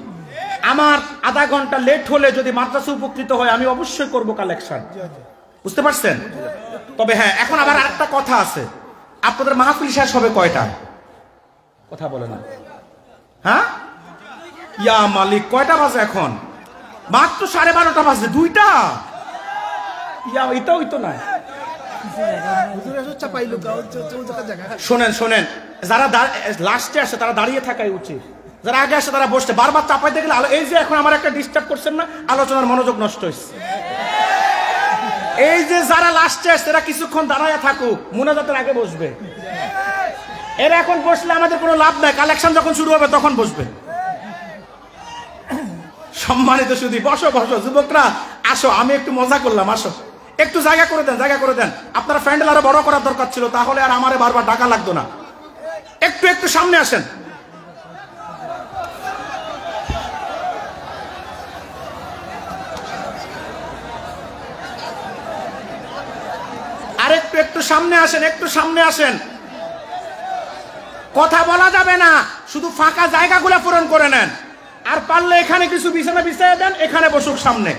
আমার আধা ঘন্টা লেট হলে যদি মাদ্রাসা উপকৃত হয় আমি অবশ্যই করব কালেকশন, বুঝতে পারছেন? তবে হ্যাঁ, এখন আবার আরেকটা কথা আছে, আপনাদের মাহফিল শেষ হবে কয়টায়? কথা বলে না। হ্যাঁ, ইয়া মালিক, কয়টা বাজে এখন? মাত্র 12:30 বাজে। 2টা? ইয়া এটাও তো না। শোনেন শোনেন, যারা লাস্টে আসে তারা দাঁড়িয়ে থাকাই উচিত, যারা আগে আসে তারা বসতে। বারবার চাপাইতে গেলে এই যে এখন আমার একটা ডিস্টার্ব করছেন না, আলোচনার মনোযোগ নষ্ট হয়েছে। এই যে যারা লাস্টে আসছে এরা কিছুক্ষণ দাঁড়ায় থাকুক, মুনাজাতের আগে বসবে। এরা এখন বসলে আমাদের কোনো লাভ নাই, কালেকশন যখন শুরু হবে তখন বসবে। সম্মানিত শুধু বসো বসো, যুবকরা আসো, আমি একটু মজা করলাম, আসো একটু জায়গা করে দেন, জায়গা করে দেন। আপনারা প্যান্ডেল আরো বড় করার দরকার ছিল, তাহলে আর আমারে বারবার ডাকা লাগতো না। একটু একটু সামনে আসেন। আর একটু সামনে আসেন, একটু সামনে আসেন। কথা বলা যাবে না, শুধু ফাঁকা জায়গাগুলো পূরণ করে নেন। আর পারলে এখানে কিছু বিছানা বিছিয়ে দেন, এখানে বসুক সামনে।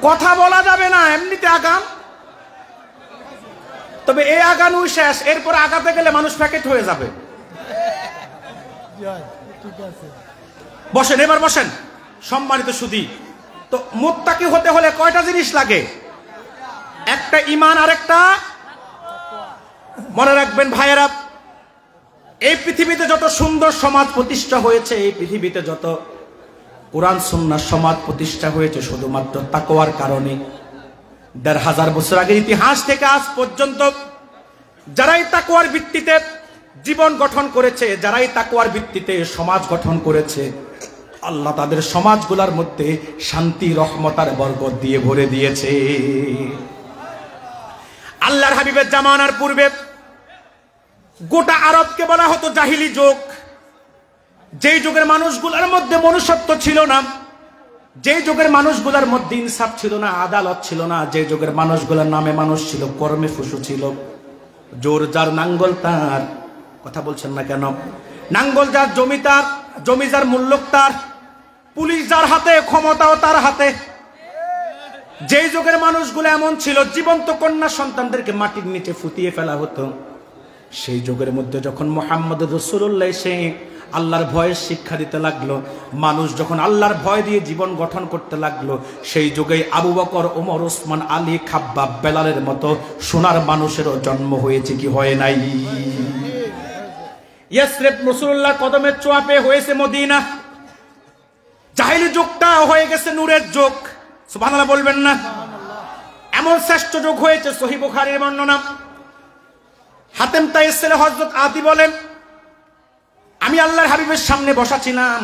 কথা বলা যাবে না, এমনিতে আগান। তবে এই আগানোই শেষ, এরপর আগাতে গেলে মানুষ প্যাকেট হয়ে যাবে। বসেন, এবার বসেন। সম্মানিত সুধী, তো মুত্তাকি হতে হলে কয়টা জিনিস লাগে? একটা ঈমান আর একটা, মনে রাখবেন ভাইয়েরা, এই পৃথিবীতে যত সুন্দর সমাজ প্রতিষ্ঠা হয়েছে, এই পৃথিবীতে যত কোরআন সুন্নাহ সমাজ প্রতিষ্ঠা হয়েছে শুধুমাত্র তাকওয়ার কারণে। ১৫০০ বছর আগের ইতিহাস থেকে আজ পর্যন্ত যারাই তাকওয়ার ভিত্তিতে জীবন গঠন করেছে, যারাই তাকওয়ার ভিত্তিতে সমাজ গঠন করেছে, আল্লাহ তাদের সমাজগুলোর মধ্যে শান্তি রহমত আর বরকত দিয়ে ভরে দিয়েছে। আল্লাহর হাবিবের জামানার পূর্বে গোটা আরবকে বলা হতো জাহিলি যুগ। যেই যুগের মানুষগুলোর মধ্যে মনুষ্যত্ব ছিল না, যেই যুগের মানুষগুলোর মধ্যে ইনসাফ ছিল না, আদালত ছিল না, যে যুগের মানুষগুলোর নামে মানুষ ছিল, কর্মে ফুসু ছিল। জোর যার নাঙ্গল তার, কথা বলছেন না কেন? নাঙ্গল যার জমি তার, জমি যার মূল্যক তার, পুলিশ যার হাতে, ক্ষমতাও তার হাতে। যেই যুগের মানুষগুলো এমন ছিল, জীবন্ত কন্যা সন্তানদেরকে মাটির নিচে ফুটিয়ে ফেলা হতো। সেই যুগের মধ্যে যখন মুহাম্মদ রাসূলুল্লাহ এসে আল্লাহর ভয়ের শিক্ষা দিতে লাগলো। মানুষ যখন আল্লাহর ভয় দিয়ে জীবন গঠন করতে লাগলো, সেই যুগেই আবু বকর, ওমর, ওসমান, আলী, খাব্বাব, বেলালের মতো সোনার মানুষেরও জন্ম হয়েছে কি হয় নাই? ইয়াসরিব রাসূলুল্লাহর কদমের ছোঁয়া পেয়ে হয়েছে মদিনা। জাহেলি যুগটা হয়ে গেছে নূরের যুগ। সুবহানাল্লাহ বলবেন না? এমন শ্রেষ্ঠ যুগ হয়েছে। সহিহ বুখারীর বর্ণনা, হাতেম তাইয়ের ছেলে হযরত আদি বলেন, আমি আল্লাহর হাবিবের সামনে বসা ছিলাম।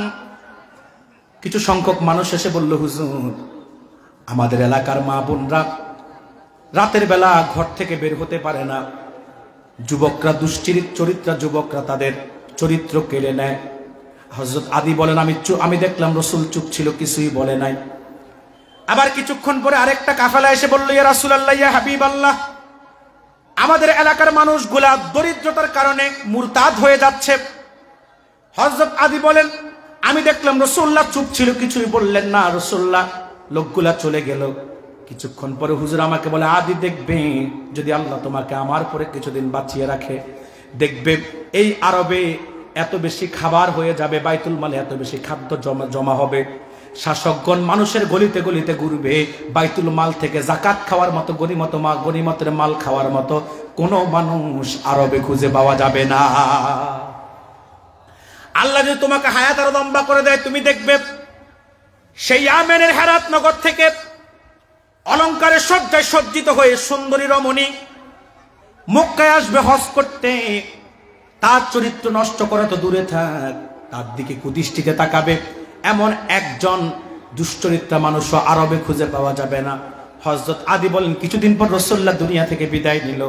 কিছু সংখ্যক মানুষ এসে বলল, হুজুর, আমাদের এলাকার মা বোনরা রাতের বেলা ঘর থেকে বের হতে পারে না। যুবকরা, দুশ্চরিত্রা যুবকরা তাদের চরিত্র কেড়ে নেয়। হযরত আদি বলেন, আমি দেখলাম রাসূল চুপ ছিল, কিছুই বলে নাই। আবার কিছুক্ষণ পরে আরেকটা কাফেলা এসে বলল, ইয়া রাসূলুল্লাহ, ইয়া হাবিবাল্লাহ, আমাদের এলাকার মানুষগুলা দরিদ্রতার কারণে মুরতাদ হয়ে যাচ্ছে। হযরত আদি বলেন, আমি দেখলাম রাসূলুল্লাহ চুপ ছিল, কিছুই বললেন না। রাসূলুল্লাহ লোকগুলা চলে গেল। কিছুক্ষণ পরে হুজুর আমাকে বলে, আদি দেখবে, যদি আল্লাহ তোমাকে আমার পরে কিছুদিন বাঁচিয়ে রাখে, দেখবে এই আরবে এত বেশি খাবার হয়ে যাবে, বাইতুল মালে এত বেশি খাদ্য জমা হবে, শাসকগণ মানুষের গলিতে গলিতে ঘুরবে, বাইতুল মাল থেকে জাকাত খাওয়ার মতো, গনিমতের মাল খাওয়ার মতো কোনো মানুষ আরবে খুঁজে পাওয়া যাবে না। আল্লাহ যদি তোমাকে হায়াত আরো লম্বা করে দেয়, তুমি দেখবে সেই ইয়ামেনের হেরাত নগর থেকে অলংকারের সজ্জায় সজ্জিত হয়ে সুন্দরী রমণী মক্কায় আসবে হজ করতে। তার চরিত্র নষ্ট করা তো দূরে থাক, তার দিকে কুদৃষ্টিতে তাকাবে এমন একজন দুশ্চরিত্রা মানুষও আরবে খুঁজে পাওয়া যাবে না। হযরত আদি বলেন, কিছুদিন পর রাসূলুল্লাহ দুনিয়া থেকে বিদায় নিল।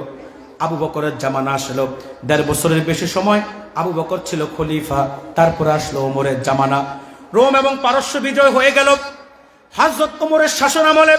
আবু বকরের জামানা আসলো। ১.৫ বছরের বেশি সময় আবু বকর ছিল খলিফা। তারপর আসলো ওমরের জামানা। রোম এবং পারস্য বিজয় হয়ে গেল। হযরত ওমরের শাসন আমলে